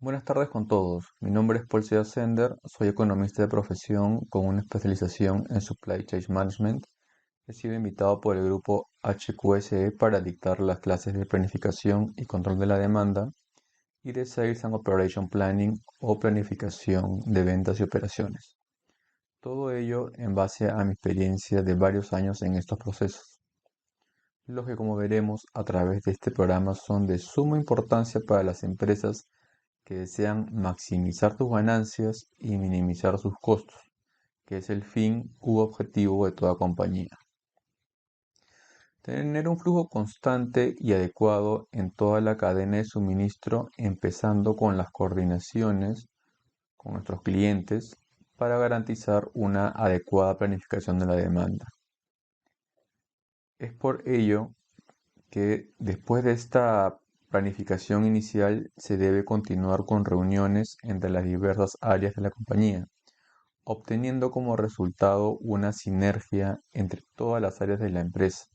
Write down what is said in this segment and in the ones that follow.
Buenas tardes con todos. Mi nombre es Paul Cedar Sender, soy economista de profesión con una especialización en Supply Chain Management. He sido invitado por el grupo HQSE para dictar las clases de planificación y control de la demanda y de Sales and Operation Planning o planificación de ventas y operaciones. Todo ello en base a mi experiencia de varios años en estos procesos, los que como veremos a través de este programa son de suma importancia para las empresas que desean maximizar sus ganancias y minimizar sus costos, que es el fin u objetivo de toda compañía. Tener un flujo constante y adecuado en toda la cadena de suministro, empezando con las coordinaciones con nuestros clientes para garantizar una adecuada planificación de la demanda. Es por ello que después de esta planificación inicial se debe continuar con reuniones entre las diversas áreas de la compañía, obteniendo como resultado una sinergia entre todas las áreas de la empresa,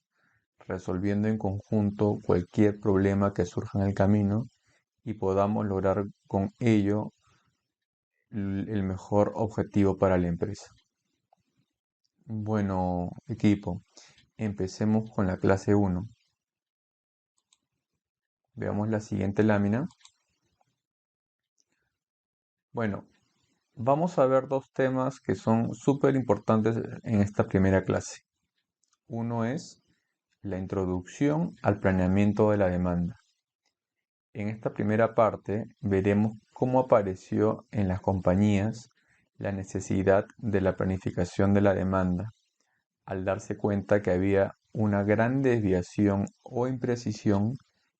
resolviendo en conjunto cualquier problema que surja en el camino y podamos lograr con ello el mejor objetivo para la empresa. Bueno, equipo, empecemos con la clase 1. Veamos la siguiente lámina. Bueno, vamos a ver dos temas que son súper importantes en esta primera clase. Uno es la introducción al planeamiento de la demanda. En esta primera parte veremos cómo apareció en las compañías la necesidad de la planificación de la demanda, al darse cuenta que había una gran desviación o imprecisión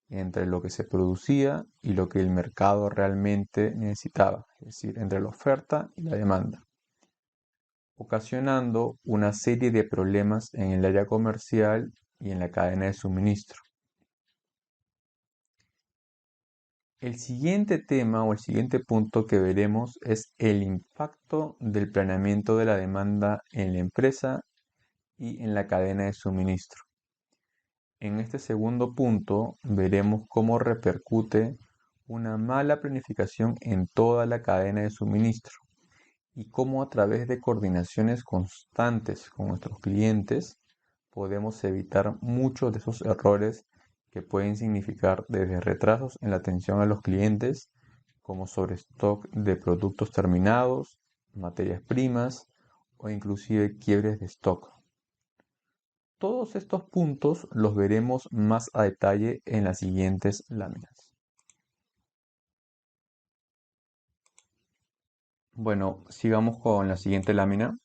entre lo que se producía y lo que el mercado realmente necesitaba, es decir, entre la oferta y la demanda, ocasionando una serie de problemas en el área comercial y en la cadena de suministro. El siguiente tema o el siguiente punto que veremos es el impacto del planeamiento de la demanda en la empresa y en la cadena de suministro. En este segundo punto veremos cómo repercute una mala planificación en toda la cadena de suministro y cómo a través de coordinaciones constantes con nuestros clientes podemos evitar muchos de esos errores que pueden significar desde retrasos en la atención a los clientes, como sobrestock de productos terminados, materias primas o inclusive quiebres de stock. Todos estos puntos los veremos más a detalle en las siguientes láminas. Bueno, sigamos con la siguiente lámina.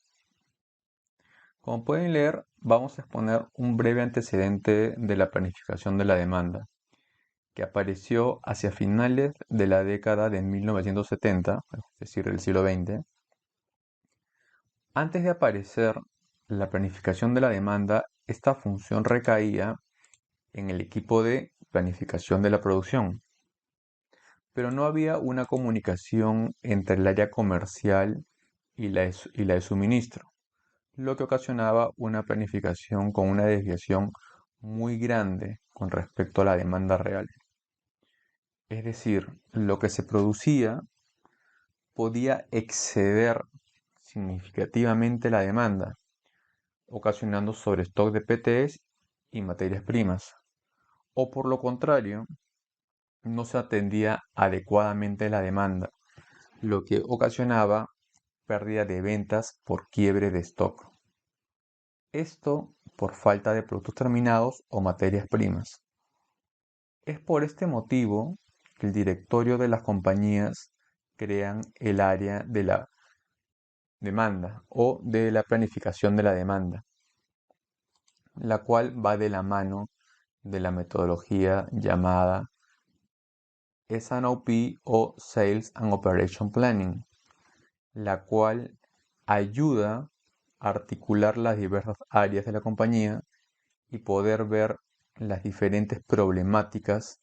Como pueden leer, vamos a exponer un breve antecedente de la planificación de la demanda, que apareció hacia finales de la década de 1970, es decir, del siglo XX. Antes de aparecer la planificación de la demanda, esta función recaía en el equipo de planificación de la producción, pero no había una comunicación entre el área comercial y la de suministro, lo que ocasionaba una planificación con una desviación muy grande con respecto a la demanda real. Es decir, lo que se producía podía exceder significativamente la demanda, ocasionando sobrestock de PTs y materias primas. O por lo contrario, no se atendía adecuadamente la demanda, lo que ocasionaba pérdida de ventas por quiebre de stock. Esto por falta de productos terminados o materias primas. Es por este motivo que el directorio de las compañías crean el área de la demanda o de la planificación de la demanda, la cual va de la mano de la metodología llamada S&OP o Sales and Operation Planning, la cual ayuda a articular las diversas áreas de la compañía y poder ver las diferentes problemáticas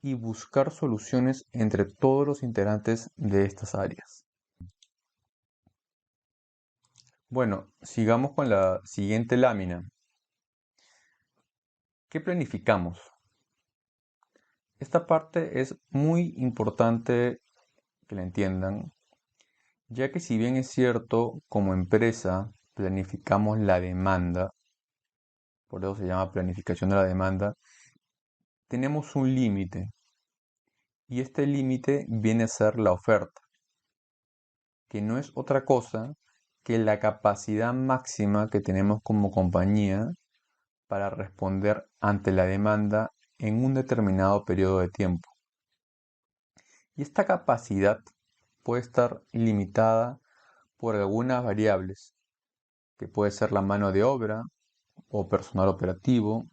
y buscar soluciones entre todos los integrantes de estas áreas. Bueno, sigamos con la siguiente lámina. ¿Qué planificamos? Esta parte es muy importante que la entiendan, ya que si bien es cierto, como empresa planificamos la demanda, por eso se llama planificación de la demanda, tenemos un límite y este límite viene a ser la oferta, que no es otra cosa que la capacidad máxima que tenemos como compañía para responder ante la demanda en un determinado periodo de tiempo. Y esta capacidad puede estar limitada por algunas variables, que puede ser la mano de obra o personal operativo,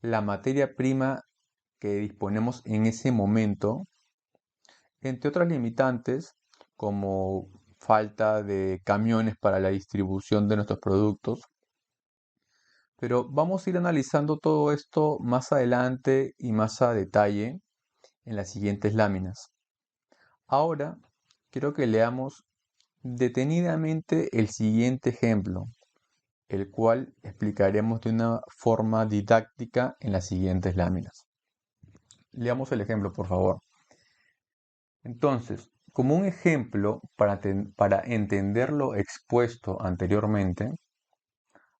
la materia prima que disponemos en ese momento, entre otras limitantes como falta de camiones para la distribución de nuestros productos. Pero vamos a ir analizando todo esto más adelante y más a detalle en las siguientes láminas. Ahora quiero que leamos detenidamente el siguiente ejemplo, el cual explicaremos de una forma didáctica en las siguientes láminas. Leamos el ejemplo, por favor. Entonces, como un ejemplo para entender lo expuesto anteriormente,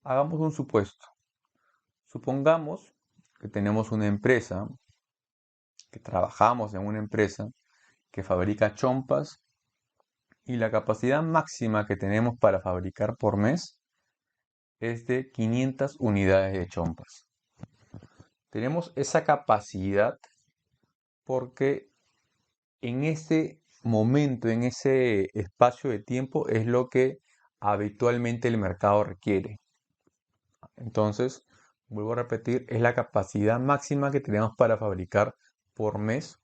hagamos un supuesto. Supongamos que tenemos una empresa, que trabajamos en una empresa que fabrica chompas y la capacidad máxima que tenemos para fabricar por mes es de 500 unidades de chompas. Tenemos esa capacidad porque en ese momento, en ese espacio de tiempo, es lo que habitualmente el mercado requiere. Entonces, vuelvo a repetir, es la capacidad máxima que tenemos para fabricar por mes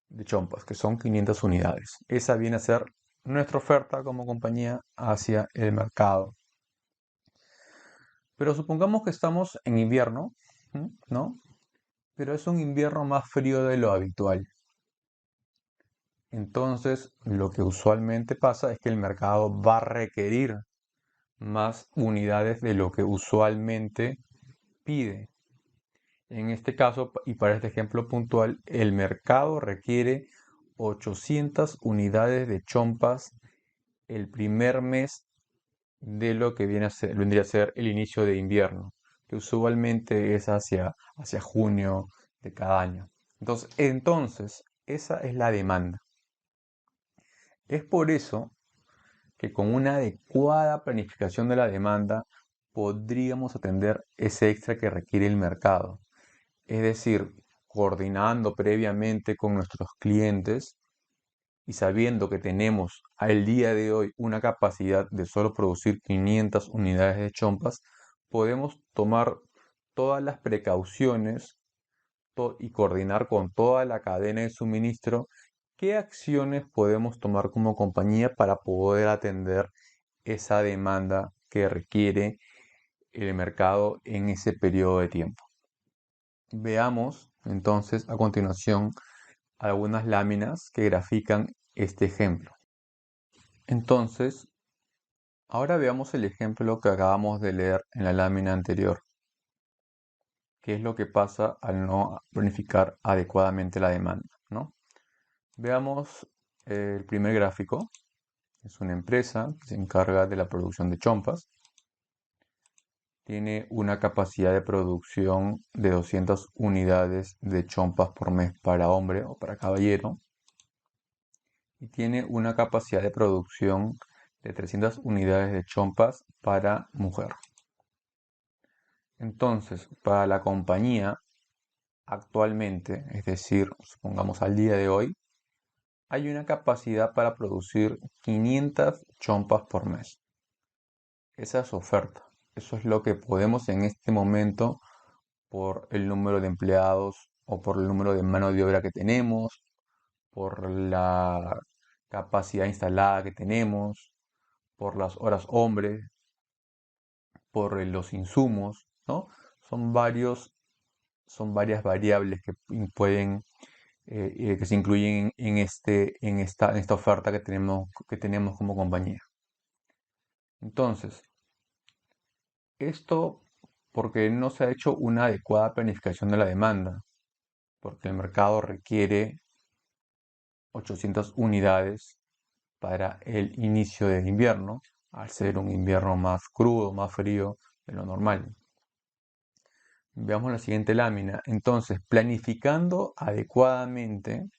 de chompas, que son 500 unidades. Esa viene a ser nuestra oferta como compañía hacia el mercado. Pero supongamos que estamos en invierno, ¿no? Pero es un invierno más frío de lo habitual. Entonces, lo que usualmente pasa es que el mercado va a requerir más unidades de lo que usualmente pide. En este caso, y para este ejemplo puntual, el mercado requiere 800 unidades de chompas el primer mes de lo que vendría a ser el inicio de invierno, que usualmente es hacia junio de cada año. Entonces, esa es la demanda. Es por eso que con una adecuada planificación de la demanda podríamos atender ese extra que requiere el mercado. Es decir, coordinando previamente con nuestros clientes y sabiendo que tenemos al día de hoy una capacidad de solo producir 500 unidades de chompas, podemos tomar todas las precauciones y coordinar con toda la cadena de suministro qué acciones podemos tomar como compañía para poder atender esa demanda que requiere el mercado en ese periodo de tiempo. Veamos entonces a continuación algunas láminas que grafican este ejemplo. Entonces, ahora veamos el ejemplo que acabamos de leer en la lámina anterior. ¿Qué es lo que pasa al no planificar adecuadamente la demanda, ¿no? Veamos el primer gráfico. Es una empresa que se encarga de la producción de chompas. Tiene una capacidad de producción de 200 unidades de chompas por mes para hombre o para caballero. Y tiene una capacidad de producción de 300 unidades de chompas para mujer. Entonces, para la compañía actualmente, es decir, supongamos al día de hoy, hay una capacidad para producir 500 chompas por mes. Esa es su oferta. Eso es lo que podemos en este momento por el número de empleados o por el número de mano de obra que tenemos, por la capacidad instalada que tenemos, por las horas hombre, por los insumos, ¿no? Son varios, son varias variables que pueden, que se incluyen en esta oferta que tenemos como compañía. Entonces, esto porque no se ha hecho una adecuada planificación de la demanda, porque el mercado requiere 800 unidades para el inicio del invierno, al ser un invierno más crudo, más frío de lo normal. Veamos la siguiente lámina. Entonces, planificando adecuadamente,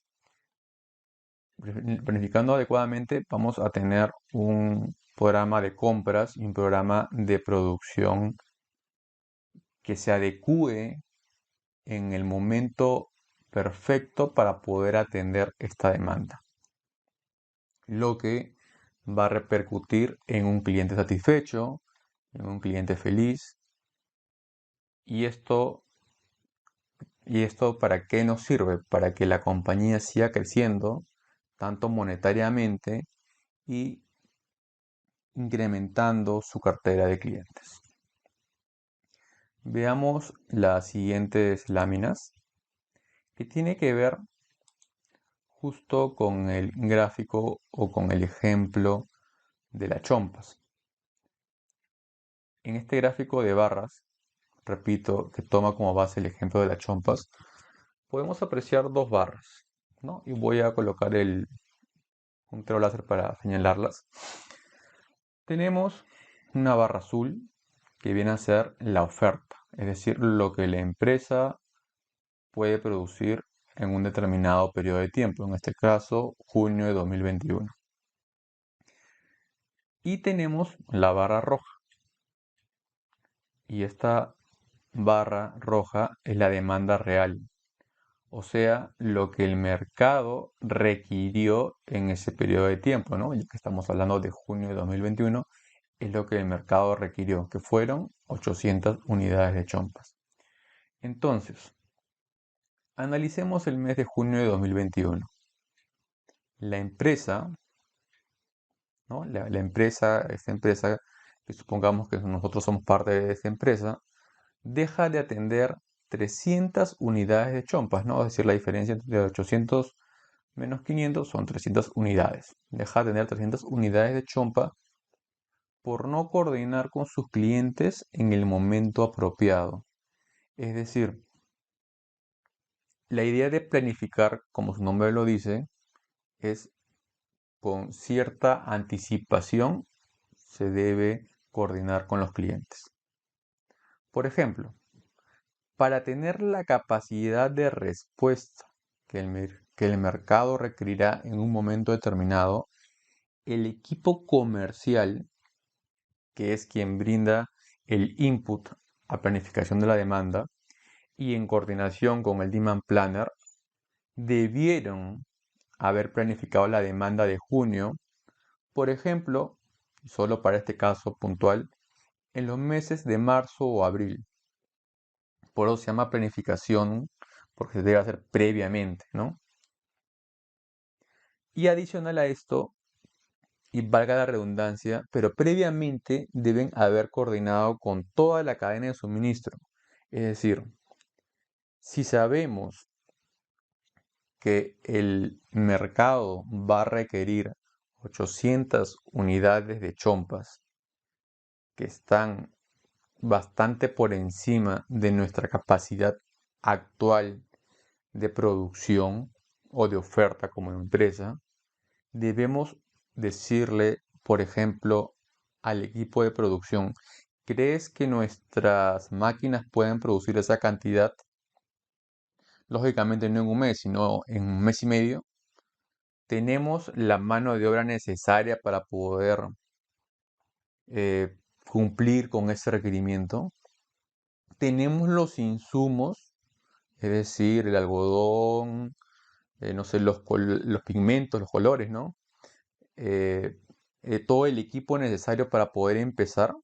vamos a tener un programa de compras y un programa de producción que se adecúe en el momento perfecto para poder atender esta demanda, lo que va a repercutir en un cliente satisfecho, en un cliente feliz. ¿Y esto para qué nos sirve? Para que la compañía siga creciendo, tanto monetariamente y incrementando su cartera de clientes. Veamos las siguientes láminas, que tiene que ver justo con el gráfico o con el ejemplo de las chompas. En este gráfico de barras, repito, que toma como base el ejemplo de las chompas, podemos apreciar dos barras, ¿no? Y voy a colocar el puntero láser para señalarlas. Tenemos una barra azul que viene a ser la oferta, es decir, lo que la empresa puede producir en un determinado periodo de tiempo, en este caso junio de 2021. Y tenemos la barra roja. Y esta barra roja es la demanda real, o sea, lo que el mercado requirió en ese periodo de tiempo, ¿no? Ya que estamos hablando de junio de 2021, es lo que el mercado requirió, que fueron 800 unidades de chompas. Entonces, analicemos el mes de junio de 2021. La empresa, ¿no? Esta empresa, que supongamos que nosotros somos parte de esta empresa, deja de atender 300 unidades de chompas, ¿no? Es decir, la diferencia entre 800 menos 500 son 300 unidades. Deja de atender 300 unidades de chompa por no coordinar con sus clientes en el momento apropiado. Es decir, la idea de planificar, como su nombre lo dice, es con cierta anticipación se debe coordinar con los clientes. Por ejemplo, para tener la capacidad de respuesta que el mercado requerirá en un momento determinado, el equipo comercial, que es quien brinda el input a planificación de la demanda, y en coordinación con el Demand Planner, debieron haber planificado la demanda de junio, por ejemplo, solo para este caso puntual, en los meses de marzo o abril. Por eso se llama planificación, porque se debe hacer previamente, ¿no? Y adicional a esto, y valga la redundancia, pero previamente deben haber coordinado con toda la cadena de suministro. Es decir, si sabemos que el mercado va a requerir 800 unidades de chompas que están bastante por encima de nuestra capacidad actual de producción o de oferta como empresa, debemos decirle, por ejemplo, al equipo de producción, ¿crees que nuestras máquinas pueden producir esa cantidad? Lógicamente no en un mes, sino en un mes y medio. ¿Tenemos la mano de obra necesaria para poder eh, cumplir con ese requerimiento? ¿Tenemos los insumos, es decir, el algodón, no sé, los pigmentos, los colores, ¿no? eh, todo el equipo necesario para poder empezar?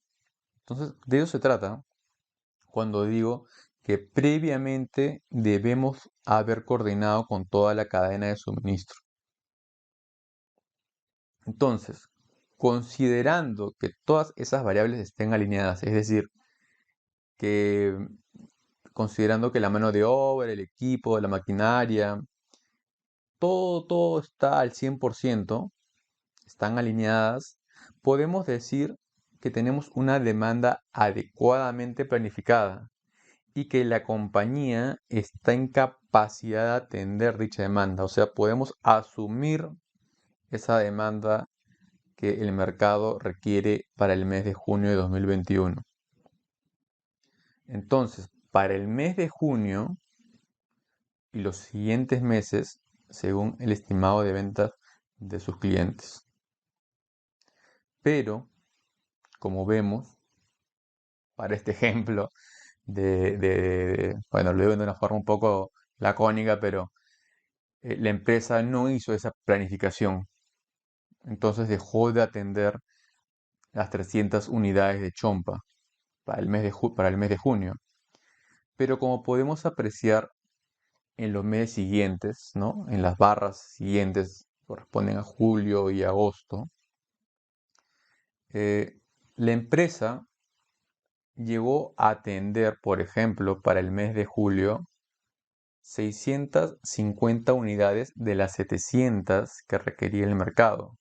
Entonces, de eso se trata cuando digo que previamente debemos haber coordinado con toda la cadena de suministro. Entonces, considerando que todas esas variables estén alineadas, es decir, que considerando que la mano de obra, el equipo, la maquinaria, todo está al 100%, están alineadas, podemos decir que tenemos una demanda adecuadamente planificada y que la compañía está en capacidad de atender dicha demanda. O sea, podemos asumir esa demanda que el mercado requiere para el mes de junio de 2021. Entonces, para el mes de junio y los siguientes meses, según el estimado de ventas de sus clientes. Pero, como vemos, para este ejemplo, bueno, lo digo de una forma un poco lacónica, pero la empresa no hizo esa planificación. Entonces dejó de atender las 300 unidades de Chompa para el mes para el mes de junio. Pero como podemos apreciar en los meses siguientes, ¿no? En las barras siguientes, corresponden a julio y agosto, eh, la empresa llegó a atender, por ejemplo, para el mes de julio, 650 unidades de las 700 que requería el mercado,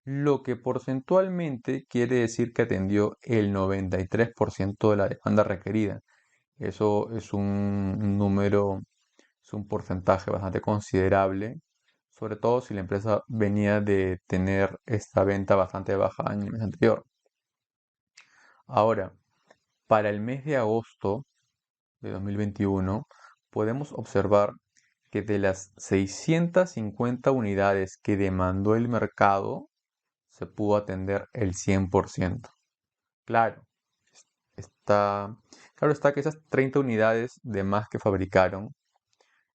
lo que porcentualmente quiere decir que atendió el 93% de la demanda requerida. Eso es un número, es un porcentaje bastante considerable, sobre todo si la empresa venía de tener esta venta bastante baja en el mes anterior. Ahora, para el mes de agosto de 2021, podemos observar que de las 650 unidades que demandó el mercado, se pudo atender el 100%. Claro, está, claro está que esas 30 unidades de más que fabricaron,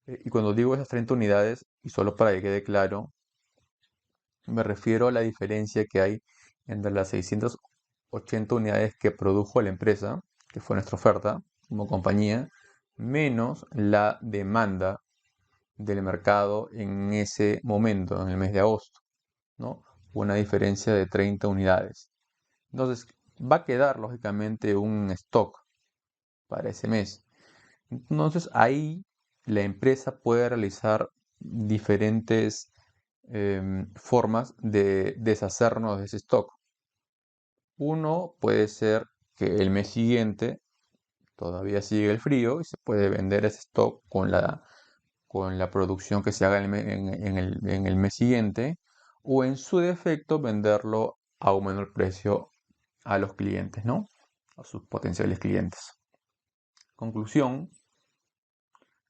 y cuando digo esas 30 unidades, y solo para que quede claro, me refiero a la diferencia que hay entre las 680 unidades que produjo la empresa, que fue nuestra oferta como compañía, menos la demanda del mercado en ese momento, en el mes de agosto, ¿no? Una diferencia de 30 unidades. Entonces, va a quedar lógicamente un stock para ese mes. Entonces, ahí la empresa puede realizar diferentes formas de deshacernos de ese stock. Uno puede ser que el mes siguiente todavía sigue el frío y se puede vender ese stock con la producción que se haga en el mes siguiente, o en su defecto venderlo a un menor precio a los clientes, ¿no? A sus potenciales clientes. Conclusión,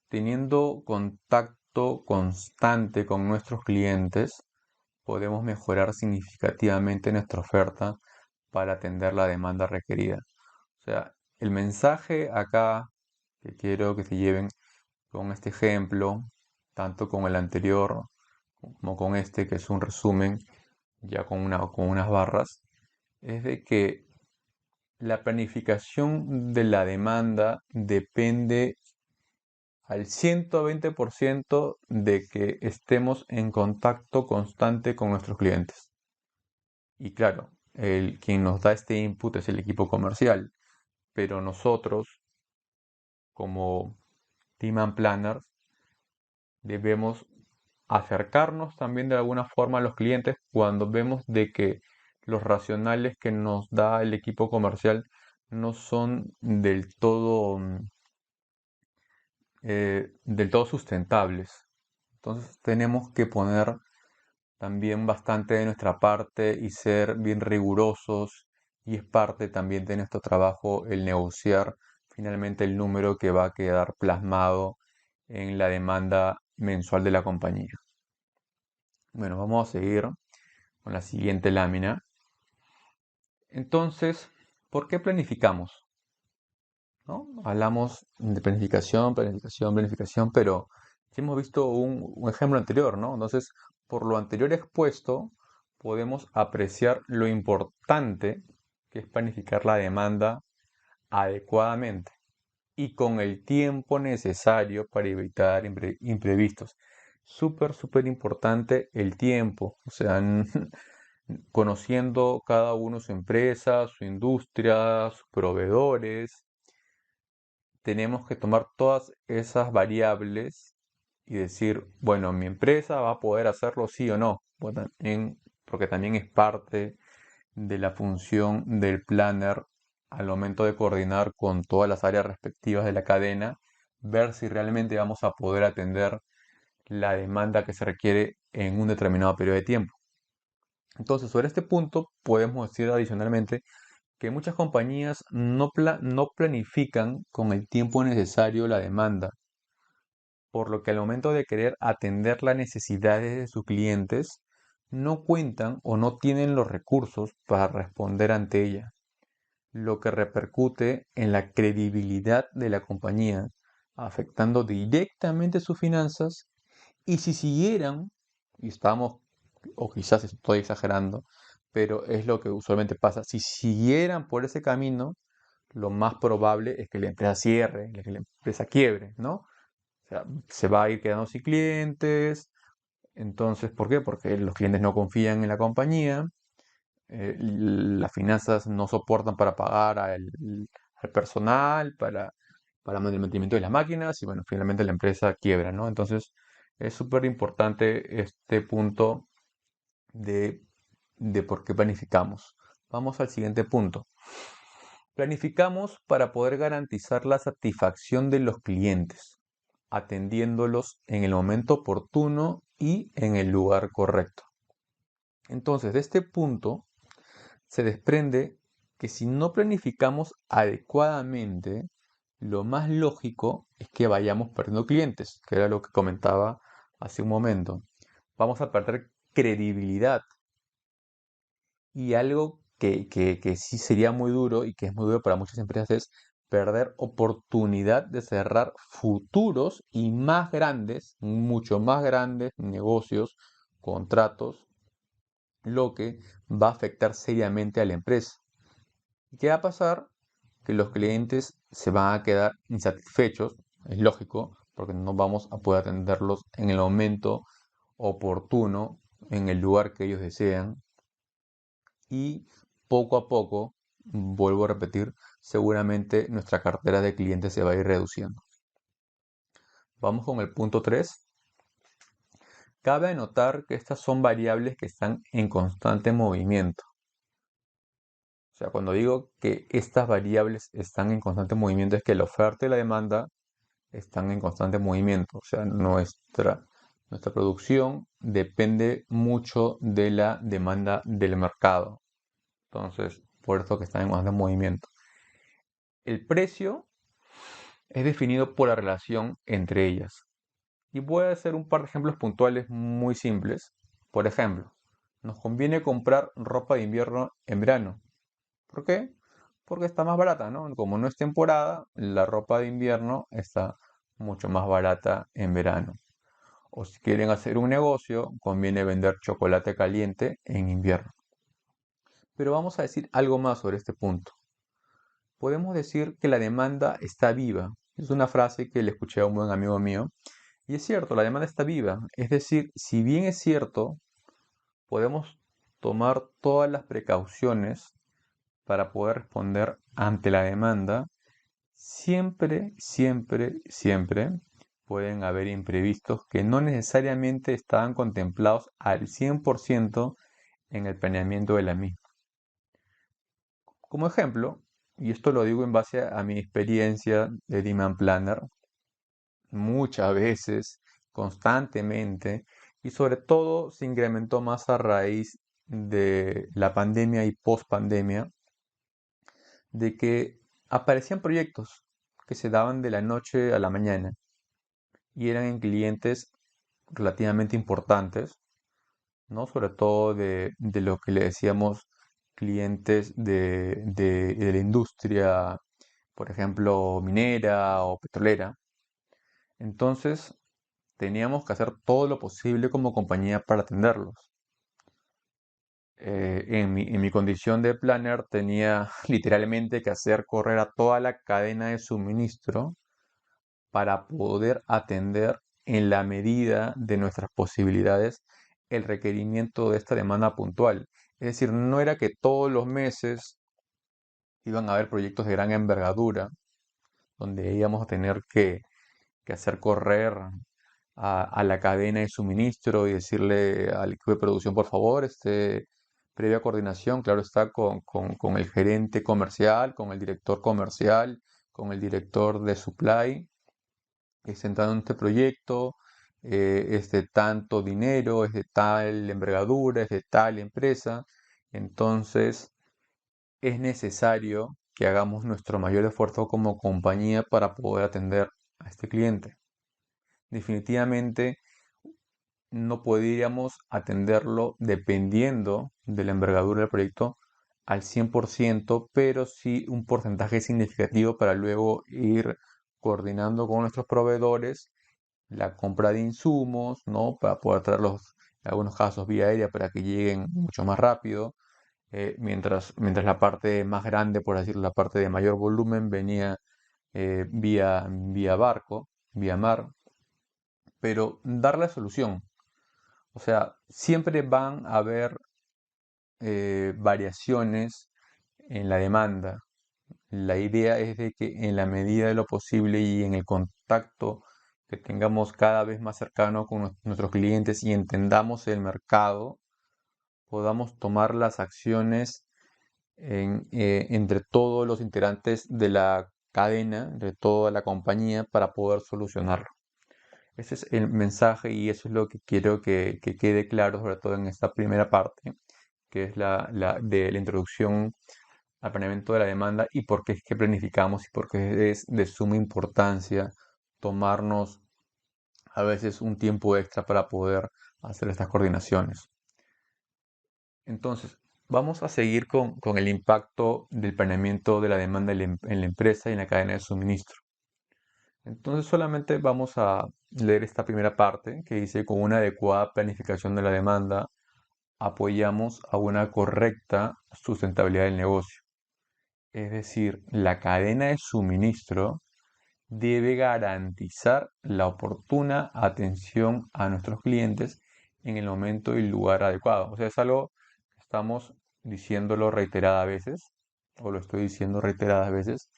teniendo contacto constante con nuestros clientes, podemos mejorar significativamente nuestra oferta para atender la demanda requerida. O sea, el mensaje acá que quiero que se lleven con este ejemplo, tanto con el anterior como con este, que es un resumen ya con unas barras, es de que la planificación de la demanda depende al 120% de que estemos en contacto constante con nuestros clientes. Y claro, quien nos da este input es el equipo comercial, pero nosotros, como Team and Planners, debemos acercarnos también de alguna forma a los clientes cuando vemos de que los racionales que nos da el equipo comercial no son del todo sustentables. Entonces tenemos que poner también bastante de nuestra parte y ser bien rigurosos, y es parte también de nuestro trabajo el negociar finalmente el número que va a quedar plasmado en la demanda mensual de la compañía. Bueno, vamos a seguir con la siguiente lámina. Entonces, ¿por qué planificamos? ¿No? Hablamos de planificación, planificación, planificación, pero ya hemos visto un ejemplo anterior, ¿no? Entonces, por lo anterior expuesto, podemos apreciar lo importante que es planificar la demanda adecuadamente y con el tiempo necesario para evitar imprevistos. Súper, súper importante el tiempo, o sea, conociendo cada uno su empresa, su industria, sus proveedores, tenemos que tomar todas esas variables y decir, bueno, mi empresa va a poder hacerlo sí o no, porque también es parte de la función del planner al momento de coordinar con todas las áreas respectivas de la cadena, ver si realmente vamos a poder atender la demanda que se requiere en un determinado periodo de tiempo. Entonces, sobre este punto, podemos decir adicionalmente que muchas compañías no planifican con el tiempo necesario la demanda, por lo que al momento de querer atender las necesidades de sus clientes, no cuentan o no tienen los recursos para responder ante ella, lo que repercute en la credibilidad de la compañía, afectando directamente sus finanzas. Y si siguieran, y estamos, o quizás estoy exagerando, pero es lo que usualmente pasa, si siguieran por ese camino, lo más probable es que la empresa cierre, que la empresa quiebre, ¿no? O sea, se va a ir quedando sin clientes. Entonces, ¿por qué? Porque los clientes no confían en la compañía, las finanzas no soportan para pagar al personal, para el mantenimiento de las máquinas y bueno, finalmente la empresa quiebra, ¿no? Entonces, es súper importante este punto de, de por qué planificamos. Vamos al siguiente punto. Planificamos para poder garantizar la satisfacción de los clientes, atendiéndolos en el momento oportuno y en el lugar correcto. Entonces, de este punto se desprende que si no planificamos adecuadamente, lo más lógico es que vayamos perdiendo clientes, que era lo que comentaba hace un momento. Vamos a perder credibilidad y algo que sí sería muy duro y que es muy duro para muchas empresas es perder oportunidad de cerrar futuros y más grandes, mucho más grandes negocios, contratos, lo que va a afectar seriamente a la empresa. ¿Y qué va a pasar? Que los clientes se van a quedar insatisfechos, es lógico, porque no vamos a poder atenderlos en el momento oportuno, en el lugar que ellos desean, y poco a poco, vuelvo a repetir, seguramente nuestra cartera de clientes se va a ir reduciendo. Vamos con el punto 3. Cabe anotar que estas son variables que están en constante movimiento. O sea, cuando digo que estas variables están en constante movimiento es que la oferta y la demanda están en constante movimiento. O sea, nuestra producción depende mucho de la demanda del mercado. Entonces, por eso que están en constante movimiento. El precio es definido por la relación entre ellas. Y voy a hacer un par de ejemplos puntuales muy simples. Por ejemplo, nos conviene comprar ropa de invierno en verano. ¿Por qué? Porque está más barata, ¿no? Como no es temporada, la ropa de invierno está mucho más barata en verano. O si quieren hacer un negocio, conviene vender chocolate caliente en invierno. Pero vamos a decir algo más sobre este punto. Podemos decir que la demanda está viva. Es una frase que le escuché a un buen amigo mío. Y es cierto, la demanda está viva. Es decir, si bien es cierto, podemos tomar todas las precauciones para poder responder ante la demanda, siempre, siempre, siempre pueden haber imprevistos que no necesariamente estaban contemplados al 100% en el planeamiento de la misma. Como ejemplo, y esto lo digo en base a mi experiencia de Demand Planner, muchas veces, constantemente, y sobre todo se incrementó más a raíz de la pandemia y post pandemia, de que aparecían proyectos que se daban de la noche a la mañana y eran en clientes relativamente importantes, ¿no? Sobre todo de lo que le decíamos clientes de la industria, por ejemplo, minera o petrolera. Entonces, teníamos que hacer todo lo posible como compañía para atenderlos. En mi condición de planner tenía literalmente que hacer correr a toda la cadena de suministro para poder atender en la medida de nuestras posibilidades el requerimiento de esta demanda puntual. Es decir, no era que todos los meses iban a haber proyectos de gran envergadura donde íbamos a tener que hacer correr a la cadena de suministro y decirle al equipo de producción, por favor, previa coordinación, claro está, con el gerente comercial, con el director comercial, con el director de supply, centrado en este proyecto, es de tanto dinero, es de tal envergadura, es de tal empresa. Entonces, es necesario que hagamos nuestro mayor esfuerzo como compañía para poder atender a este cliente. Definitivamente no podríamos atenderlo dependiendo de la envergadura del proyecto al 100%, pero sí un porcentaje significativo para luego ir coordinando con nuestros proveedores la compra de insumos, ¿no? Para poder traerlos, en algunos casos, vía aérea para que lleguen mucho más rápido, mientras la parte más grande, por decirlo, la parte de mayor volumen venía vía barco, vía mar, pero dar la solución. O sea, siempre van a haber variaciones en la demanda. La idea es de que en la medida de lo posible y en el contacto que tengamos cada vez más cercano con nuestros clientes y entendamos el mercado, podamos tomar las acciones entre todos los integrantes de la cadena, de toda la compañía, para poder solucionarlo. Ese es el mensaje y eso es lo que quiero que quede claro, sobre todo en esta primera parte, que es la de la introducción al planeamiento de la demanda y por qué es que planificamos y por qué es de suma importancia tomarnos a veces un tiempo extra para poder hacer estas coordinaciones. Entonces, vamos a seguir con el impacto del planeamiento de la demanda en la empresa y en la cadena de suministro. Entonces, solamente vamos a leer esta primera parte que dice, con una adecuada planificación de la demanda, apoyamos a una correcta sustentabilidad del negocio. Es decir, la cadena de suministro debe garantizar la oportuna atención a nuestros clientes en el momento y lugar adecuado. O sea, es algo que estamos diciéndolo reiteradas veces, o lo estoy diciendo reiteradas veces.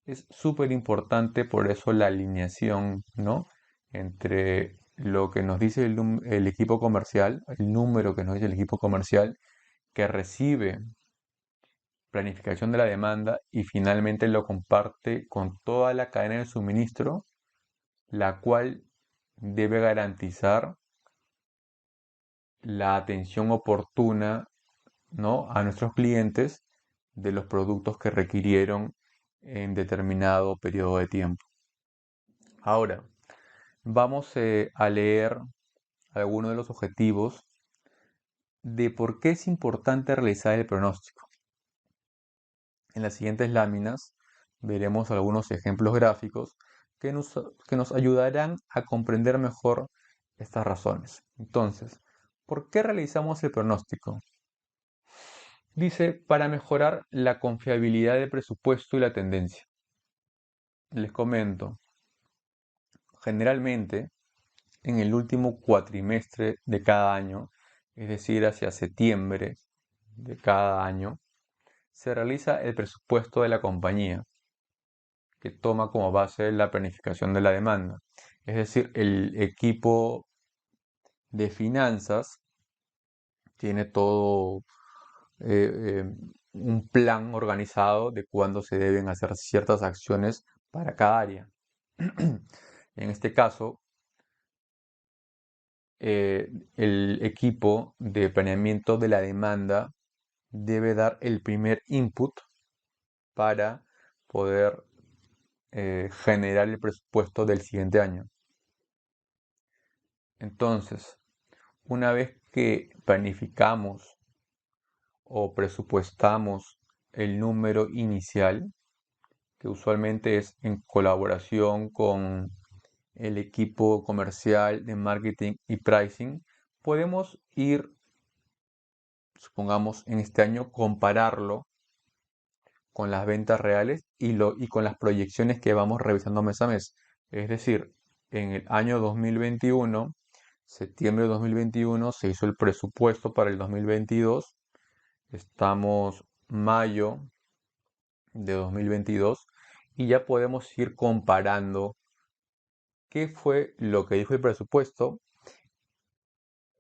Es súper importante por eso la alineación, ¿no? Entre lo que nos dice el equipo comercial, el número que nos dice el equipo comercial, que recibe planificación de la demanda y finalmente lo comparte con toda la cadena de suministro, la cual debe garantizar la atención oportuna, ¿no? a nuestros clientes de los productos que requirieron en determinado periodo de tiempo. Ahora, vamos a leer algunos de los objetivos de por qué es importante realizar el pronóstico. En las siguientes láminas veremos algunos ejemplos gráficos que nos ayudarán a comprender mejor estas razones. Entonces, ¿por qué realizamos el pronóstico? Dice, para mejorar la confiabilidad del presupuesto y la tendencia. Les comento, generalmente en el último cuatrimestre de cada año, es decir, hacia septiembre de cada año, se realiza el presupuesto de la compañía, que toma como base la planificación de la demanda. Es decir, el equipo de finanzas tiene todo un plan organizado de cuándo se deben hacer ciertas acciones para cada área. En este caso, el equipo de planeamiento de la demanda debe dar el primer input para poder generar el presupuesto del siguiente año. Entonces, una vez que planificamos o presupuestamos el número inicial, que usualmente es en colaboración con el equipo comercial de marketing y pricing, podemos ir, supongamos, en este año compararlo con las ventas reales y con las proyecciones que vamos revisando mes a mes. Es decir, en el año 2021, septiembre de 2021, se hizo el presupuesto para el 2022. Estamos mayo de 2022 y ya podemos ir comparando qué fue lo que dijo el presupuesto,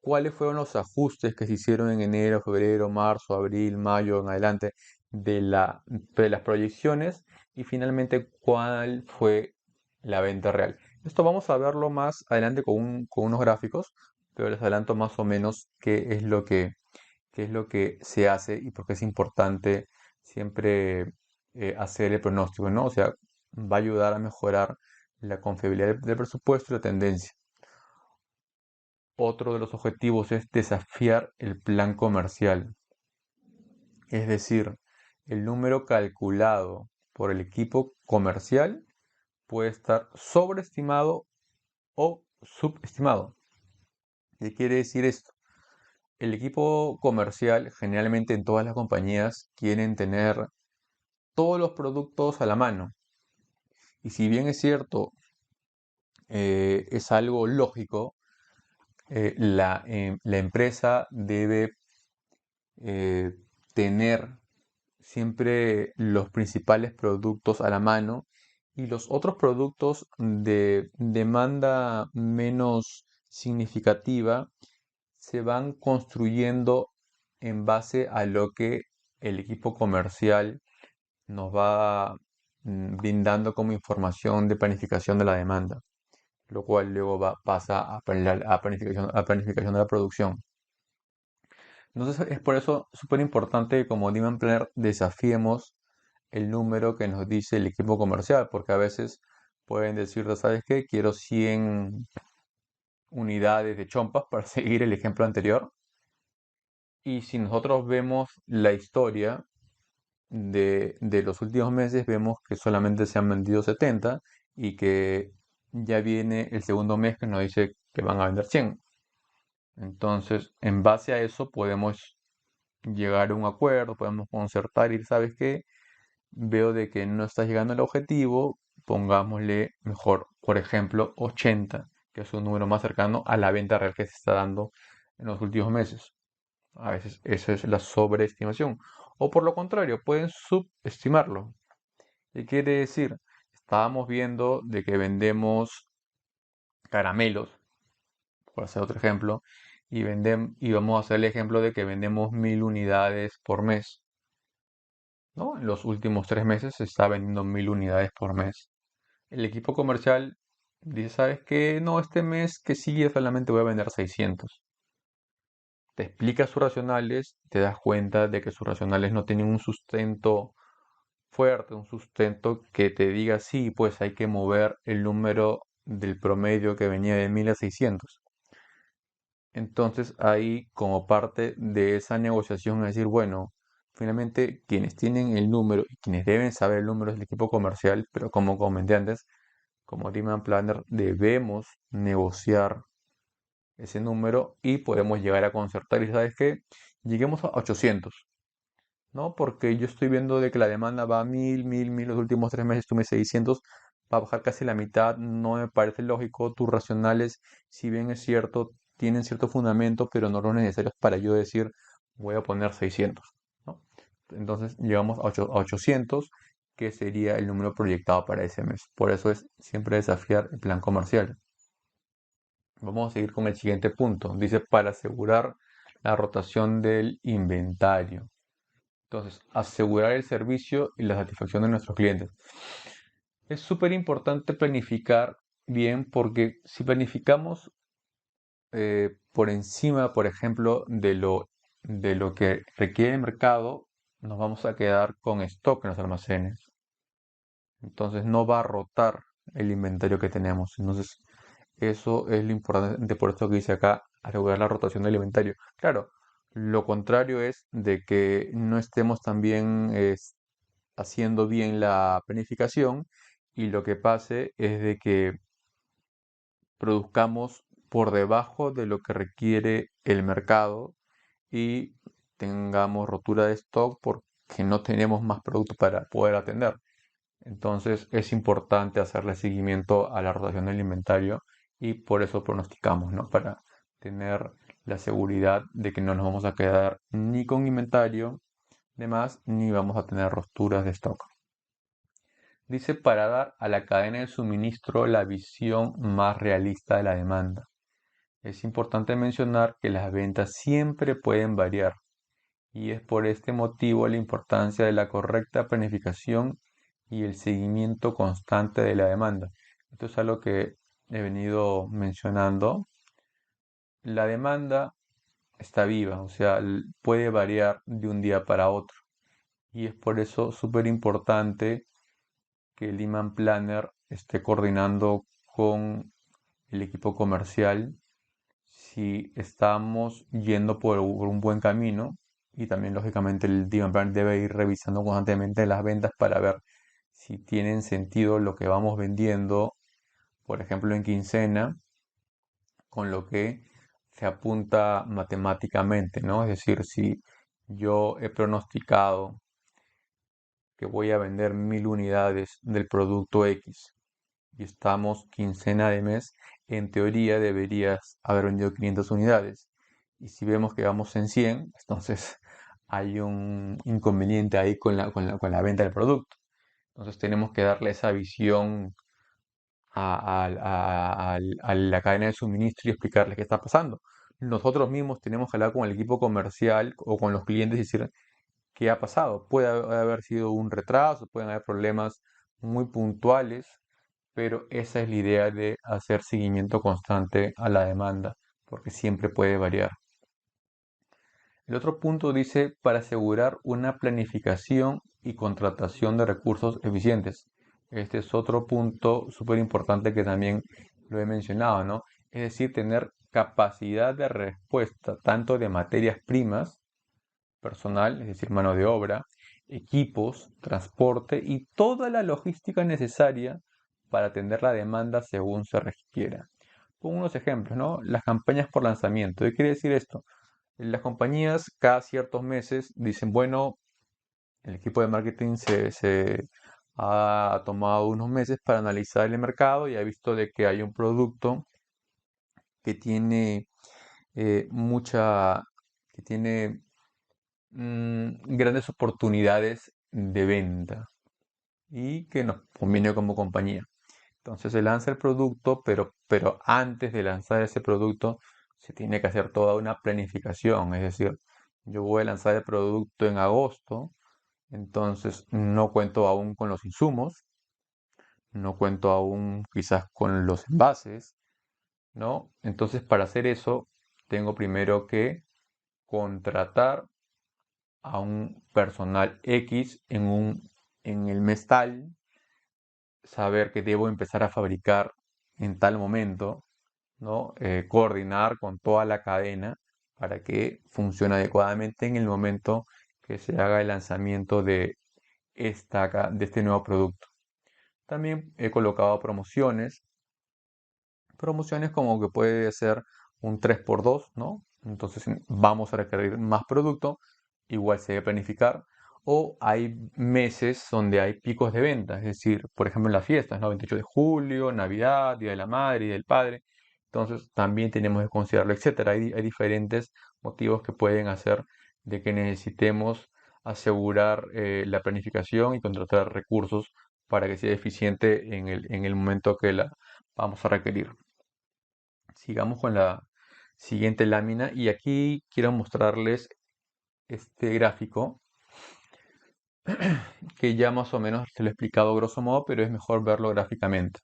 cuáles fueron los ajustes que se hicieron en enero, febrero, marzo, abril, mayo, en adelante de las proyecciones y finalmente cuál fue la venta real. Esto vamos a verlo más adelante con unos gráficos, pero les adelanto más o menos qué es lo que se hace y por qué es importante siempre hacer el pronóstico, ¿no? O sea, va a ayudar a mejorar la confiabilidad del presupuesto y la tendencia. Otro de los objetivos es desafiar el plan comercial, es decir, el número calculado por el equipo comercial puede estar sobreestimado o subestimado. ¿Qué quiere decir esto? El equipo comercial, generalmente en todas las compañías, quieren tener todos los productos a la mano. Y si bien es cierto, es algo lógico, la empresa debe eh, tener siempre los principales productos a la mano y los otros productos de demanda menos significativa se van construyendo en base a lo que el equipo comercial nos va brindando como información de planificación de la demanda, lo cual luego pasa a planificación de la producción. Entonces es por eso súper importante que como Demand Planner desafiemos el número que nos dice el equipo comercial, porque a veces pueden decir, ¿sabes qué? Quiero 100 unidades de chompas para seguir el ejemplo anterior. Y si nosotros vemos la historia de los últimos meses, vemos que solamente se han vendido 70 y que ya viene el segundo mes que nos dice que van a vender 100. Entonces, en base a eso podemos llegar a un acuerdo, podemos concertar y ¿sabes qué? Veo de que no está llegando al objetivo, pongámosle mejor, por ejemplo, 80, que es un número más cercano a la venta real que se está dando en los últimos meses. A veces eso es la sobreestimación. O por lo contrario, pueden subestimarlo. ¿Qué quiere decir? Estábamos viendo de que vendemos caramelos, por hacer otro ejemplo, y vamos a hacer el ejemplo de que vendemos 1000 unidades por mes, ¿no? En los últimos 3 meses se está vendiendo 1000 unidades por mes. El equipo comercial dice, ¿sabes qué? No, este mes que sigue solamente voy a vender 600. Te explica sus racionales, te das cuenta de que sus racionales no tienen un sustento fuerte, un sustento que te diga, sí, pues hay que mover el número del promedio que venía de 1000 a 600. Entonces ahí como parte de esa negociación es decir, bueno, finalmente quienes tienen el número y quienes deben saber el número es el equipo comercial, pero como comenté antes, como Demand Planner debemos negociar ese número y podemos llegar a concertar y sabes qué, lleguemos a 800. ¿No? Porque yo estoy viendo de que la demanda va a 1000, los últimos 3 meses tuve 600, va a bajar casi la mitad, no me parece lógico, tus racionales, si bien es cierto, tienen cierto fundamento, pero no los necesarios para yo decir voy a poner 600, ¿no? Entonces llegamos a 800, que sería el número proyectado para ese mes. Por eso es siempre desafiar el plan comercial. Vamos a seguir con el siguiente punto. Dice para asegurar la rotación del inventario. Entonces, asegurar el servicio y la satisfacción de nuestros clientes. Es súper importante planificar bien porque si planificamos por encima, por ejemplo, de lo que requiere el mercado, nos vamos a quedar con stock en los almacenes. Entonces no va a rotar el inventario que tenemos. Entonces, eso es lo importante, por esto que dice acá, asegurar la rotación del inventario. Claro, lo contrario es de que no estemos también haciendo bien la planificación y lo que pase es de que produzcamos por debajo de lo que requiere el mercado y tengamos rotura de stock porque no tenemos más producto para poder atender. Entonces es importante hacerle seguimiento a la rotación del inventario y por eso pronosticamos, ¿no? Para tener la seguridad de que no nos vamos a quedar ni con inventario de más ni vamos a tener roturas de stock. Dice para dar a la cadena de suministro la visión más realista de la demanda. Es importante mencionar que las ventas siempre pueden variar y es por este motivo la importancia de la correcta planificación y el seguimiento constante de la demanda. Esto es algo que he venido mencionando, la demanda está viva, o sea, puede variar de un día para otro. Y es por eso súper importante que el Demand Planner esté coordinando con el equipo comercial si estamos yendo por un buen camino, y también lógicamente el Demand Planner debe ir revisando constantemente las ventas para ver si tienen sentido lo que vamos vendiendo, por ejemplo en quincena, con lo que se apunta matemáticamente, ¿no? Es decir, si yo he pronosticado que voy a vender 1000 unidades del producto X y estamos quincena de mes, en teoría deberías haber vendido 500 unidades. Y si vemos que vamos en 100, entonces hay un inconveniente ahí con la venta del producto. Entonces tenemos que darle esa visión a la cadena de suministro y explicarles qué está pasando. Nosotros mismos tenemos que hablar con el equipo comercial o con los clientes y decir qué ha pasado. Puede haber sido un retraso, pueden haber problemas muy puntuales, pero esa es la idea de hacer seguimiento constante a la demanda, porque siempre puede variar. El otro punto dice para asegurar una planificación y contratación de recursos eficientes. Este es otro punto súper importante que también lo he mencionado, ¿no? Es decir, tener capacidad de respuesta tanto de materias primas, personal, es decir, mano de obra, equipos, transporte y toda la logística necesaria para atender la demanda según se requiera. Pongo unos ejemplos, ¿no? Las campañas por lanzamiento. ¿Qué quiere decir esto? Las compañías cada ciertos meses dicen, bueno, el equipo de marketing se ha tomado unos meses para analizar el mercado y ha visto de que hay un producto que tiene mucha, que tiene grandes oportunidades de venta y que nos conviene como compañía. Entonces se lanza el producto, pero antes de lanzar ese producto se tiene que hacer toda una planificación. Es decir, yo voy a lanzar el producto en agosto, entonces no cuento aún con los insumos, no cuento aún quizás con los envases, ¿no? Entonces para hacer eso tengo primero que contratar a un personal X en el mes tal, saber que debo empezar a fabricar en tal momento, ¿no? Coordinar con toda la cadena para que funcione adecuadamente en el momento que se haga el lanzamiento de este nuevo producto. También he colocado promociones. Promociones como que puede ser un 3x2, ¿no? Entonces vamos a requerir más producto, igual se debe planificar. O hay meses donde hay picos de venta, es decir, por ejemplo en las fiestas, ¿no? 28 de julio, Navidad, Día de la Madre, Día del Padre. Entonces también tenemos que considerarlo, etcétera. Hay diferentes motivos que pueden hacer de que necesitemos asegurar la planificación y contratar recursos para que sea eficiente en el momento que la vamos a requerir. Sigamos con la siguiente lámina y aquí quiero mostrarles este gráfico que ya más o menos se lo he explicado grosso modo, pero es mejor verlo gráficamente.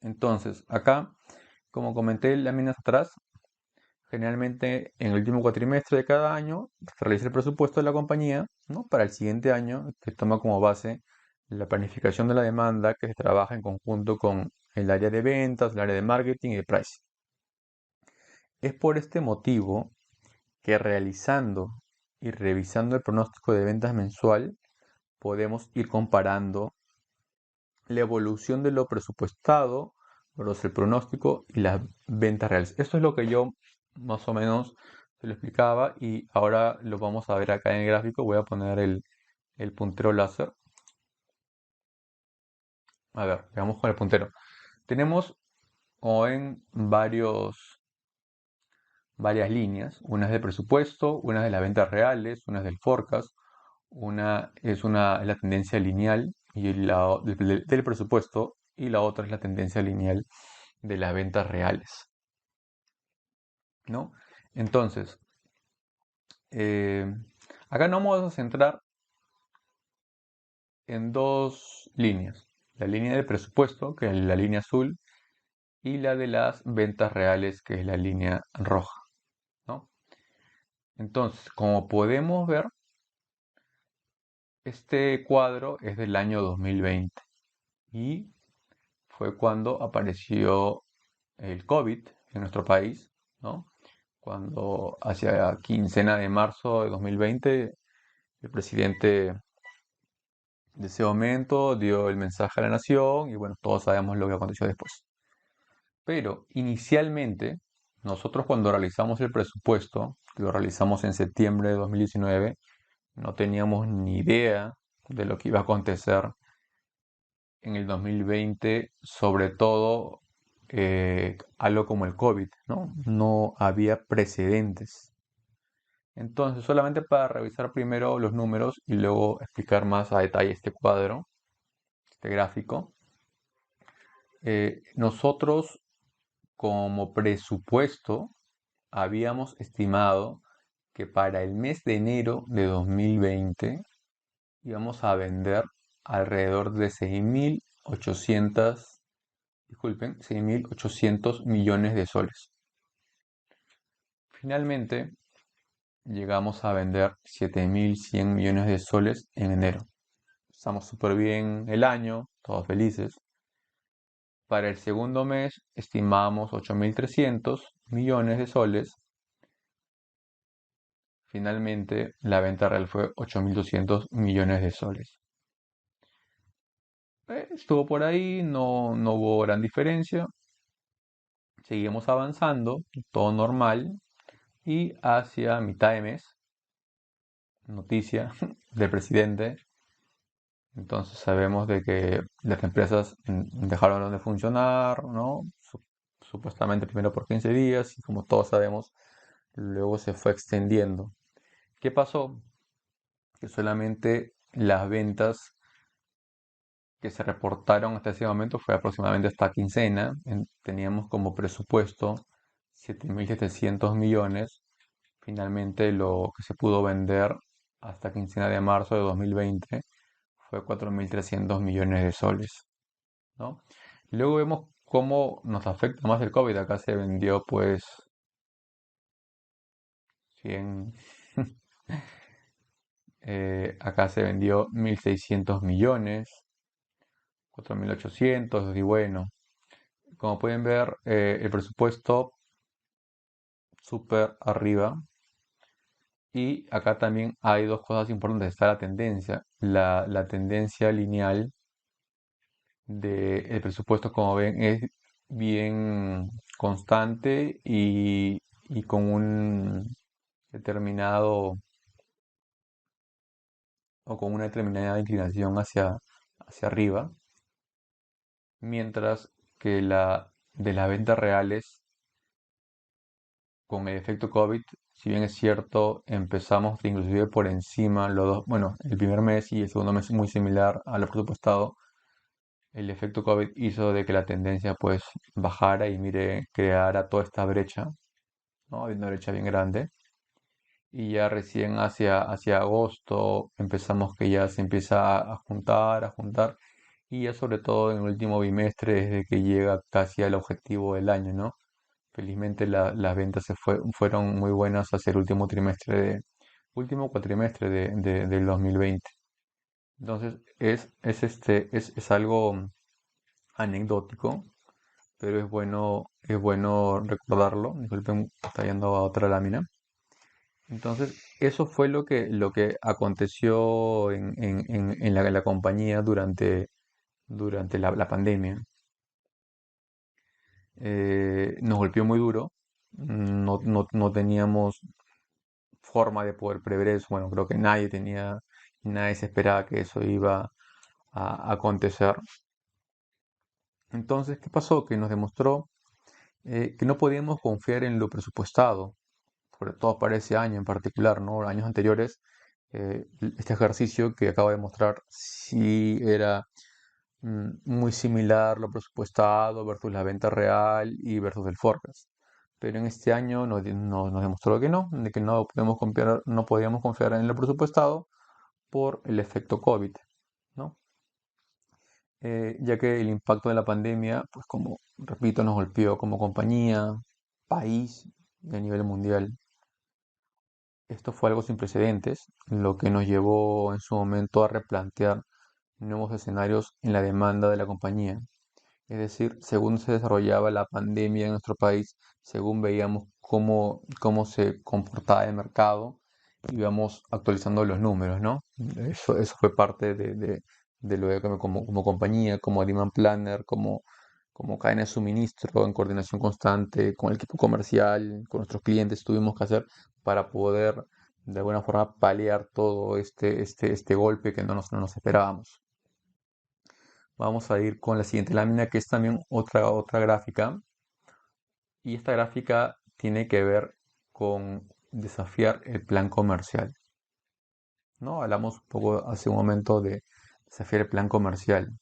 Entonces, acá, como comenté láminas atrás, generalmente en el último cuatrimestre de cada año se realiza el presupuesto de la compañía, ¿no? Para el siguiente año, que toma como base la planificación de la demanda que se trabaja en conjunto con el área de ventas, el área de marketing y de pricing. Es por este motivo que realizando y revisando el pronóstico de ventas mensual podemos ir comparando la evolución de lo presupuestado versus el pronóstico y las ventas reales. Esto es lo que yo más o menos se lo explicaba y ahora lo vamos a ver acá en el gráfico. Voy a poner el puntero láser. A ver, veamos con el puntero. Tenemos o en varias líneas. Una es de presupuesto, una es de las ventas reales, una es del forecast, es la tendencia lineal del presupuesto y la otra es la tendencia lineal de las ventas reales, ¿no? Entonces, eh, acá nos vamos a centrar en dos líneas. La línea de presupuesto, que es la línea azul, y la de las ventas reales, que es la línea roja, ¿no? Entonces, como podemos ver, este cuadro es del año 2020 y fue cuando apareció el COVID en nuestro país, ¿no? Cuando hacia quincena de marzo de 2020 el presidente de ese momento dio el mensaje a la nación y bueno, todos sabemos lo que aconteció después. Pero inicialmente, nosotros cuando realizamos el presupuesto, que lo realizamos en septiembre de 2019, no teníamos ni idea de lo que iba a acontecer en el 2020, sobre todo algo como el COVID, ¿no? No había precedentes. Entonces, solamente para revisar primero los números y luego explicar más a detalle este cuadro, este gráfico, nosotros como presupuesto habíamos estimado que para el mes de enero de 2020 íbamos a vender alrededor de 6.800, disculpen, 6.800 millones de soles. Finalmente, llegamos a vender 7.100 millones de soles en enero. Estamos súper bien el año, todos felices. Para el segundo mes estimamos 8.300 millones de soles. Finalmente, la venta real fue 8.200 millones de soles. Estuvo por ahí, no hubo gran diferencia. Seguimos avanzando, todo normal. Y hacia mitad de mes, noticia del presidente. Entonces sabemos de que las empresas dejaron de funcionar, ¿no? Supuestamente primero por 15 días y como todos sabemos, luego se fue extendiendo. ¿Qué pasó? Que solamente las ventas que se reportaron hasta ese momento fue aproximadamente esta quincena. Teníamos como presupuesto 7.700 millones. Finalmente lo que se pudo vender hasta quincena de marzo de 2020 fue 4.300 millones de soles, ¿no? Luego vemos cómo nos afecta más el COVID. Acá se vendió pues 100, acá se vendió 1.600 millones, 4.800 y bueno, como pueden ver, el presupuesto súper arriba. Y acá también hay dos cosas importantes. Está la tendencia. La tendencia lineal del presupuesto, como ven, es bien constante y con un determinado o con una determinada inclinación hacia arriba, mientras que la de las ventas reales con el efecto COVID, si bien es cierto, empezamos inclusive por encima los dos, bueno, el primer mes y el segundo mes muy similar a lo presupuestado. El efecto COVID hizo de que la tendencia pues bajara y mire, creara toda esta brecha, ¿no? Hay una brecha bien grande. Y ya recién hacia agosto empezamos que ya se empieza a juntar. Y ya sobre todo en el último bimestre desde que llega casi al objetivo del año, ¿no? Felizmente las ventas fueron muy buenas hacia el último trimestre último cuatrimestre del 2020. Entonces es algo anecdótico, pero es bueno recordarlo. Disculpen, está yendo a otra lámina. Entonces, eso fue lo que aconteció en la compañía durante la pandemia. Nos golpeó muy duro. No teníamos forma de poder prever eso. Bueno, creo que nadie se esperaba que eso iba a acontecer. Entonces, ¿qué pasó? Que nos demostró que no podíamos confiar en lo presupuestado, sobre todo para ese año en particular, ¿no? Años anteriores, este ejercicio que acabo de mostrar sí era muy similar lo presupuestado versus la venta real y versus el forecast. Pero en este año nos demostró que no, de que no podíamos confiar en lo presupuestado por el efecto COVID, ¿no? ya que el impacto de la pandemia, pues como repito, nos golpeó como compañía, país y a nivel mundial. Esto fue algo sin precedentes, lo que nos llevó en su momento a replantear nuevos escenarios en la demanda de la compañía. Es decir, según se desarrollaba la pandemia en nuestro país, según veíamos cómo se comportaba el mercado, íbamos actualizando los números, ¿no? Eso fue parte de lo de que como compañía, como demand planner, como cadena de suministro, en coordinación constante con el equipo comercial, con nuestros clientes, tuvimos que hacer para poder de alguna forma paliar todo este golpe que no nos esperábamos. Vamos a ir con la siguiente lámina, que es también otra gráfica. Y esta gráfica tiene que ver con desafiar el plan comercial, ¿no? Hablamos un poco hace un momento de desafiar el plan comercial.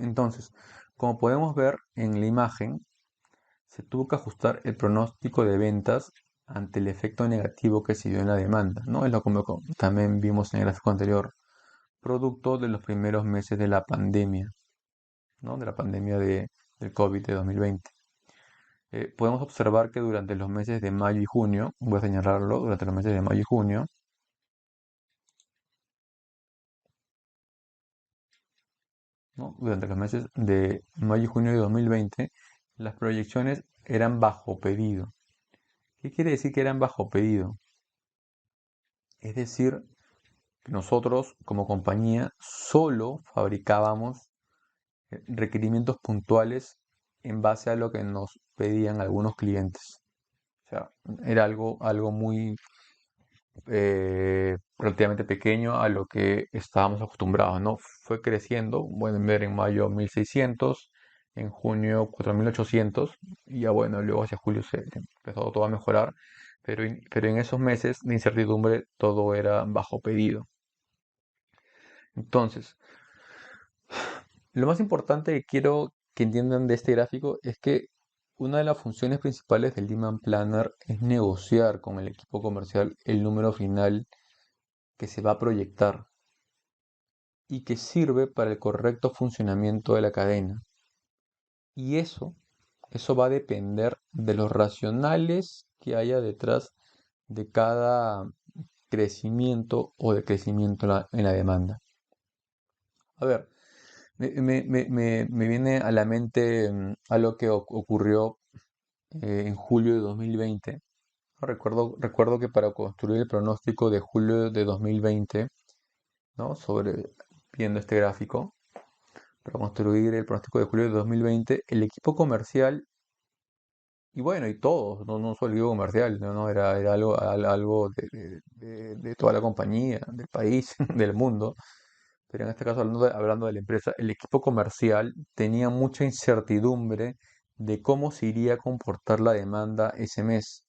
Entonces, como podemos ver en la imagen, se tuvo que ajustar el pronóstico de ventas ante el efecto negativo que se dio en la demanda, ¿no? Es lo como también vimos en el gráfico anterior, producto de los primeros meses de la pandemia, ¿no? De la pandemia del COVID de 2020. Podemos observar que durante los meses de mayo y junio, voy a señalarlo, durante los meses de mayo y junio, ¿no? Durante los meses de mayo y junio de 2020, las proyecciones eran bajo pedido. ¿Qué quiere decir que eran bajo pedido? Es decir, que nosotros como compañía solo fabricábamos requerimientos puntuales en base a lo que nos pedían algunos clientes. O sea, era algo muy relativamente pequeño a lo que estábamos acostumbrados, ¿no? Fue creciendo, pueden ver en mayo 1600, en junio 4800, y ya bueno, luego hacia julio se empezó todo a mejorar, pero en esos meses de incertidumbre todo era bajo pedido. Entonces, lo más importante que quiero que entiendan de este gráfico es que una de las funciones principales del Demand Planner es negociar con el equipo comercial el número final que se va a proyectar y que sirve para el correcto funcionamiento de la cadena. Y eso va a depender de los racionales que haya detrás de cada crecimiento o decrecimiento en la demanda. A ver, me viene a la mente algo que ocurrió en julio de 2020. Recuerdo que para construir el pronóstico de julio de 2020, ¿no? Viendo este gráfico, para construir el pronóstico de julio de 2020, el equipo comercial, y bueno, y todos, no solo el equipo comercial, no, era algo de toda la compañía, del país, del mundo, pero en este caso hablando de la empresa, el equipo comercial tenía mucha incertidumbre de cómo se iría a comportar la demanda ese mes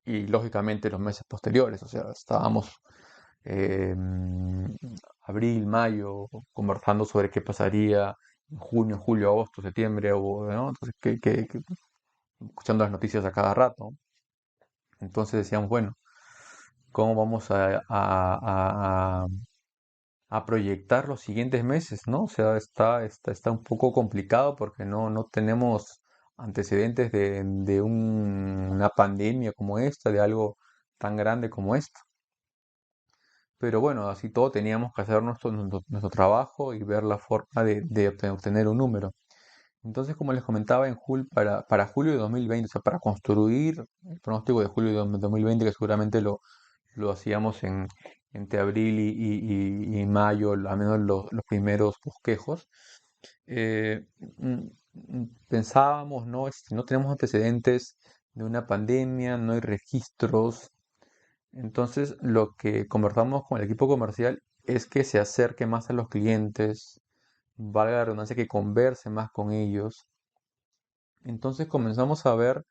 y lógicamente los meses posteriores, o sea, estábamos eh, mm, abril, mayo, conversando sobre qué pasaría en junio, julio, agosto, septiembre, ¿no? Entonces, escuchando las noticias a cada rato. Entonces decíamos, bueno, ¿cómo vamos a proyectar los siguientes meses, ¿no? O sea, está un poco complicado porque no tenemos antecedentes de una pandemia como esta, de algo tan grande como esto. Pero bueno, así todo teníamos que hacer nuestro trabajo y ver la forma de obtener un número. Entonces, como les comentaba, para julio de 2020, o sea, para construir el pronóstico de julio de 2020, que seguramente lo hacíamos entre abril y mayo, al menos los primeros bosquejos, eh, mm, pensábamos, ¿no? No tenemos antecedentes de una pandemia, no hay registros. Entonces, lo que conversamos con el equipo comercial es que se acerque más a los clientes, valga la redundancia, que converse más con ellos. Entonces comenzamos a ver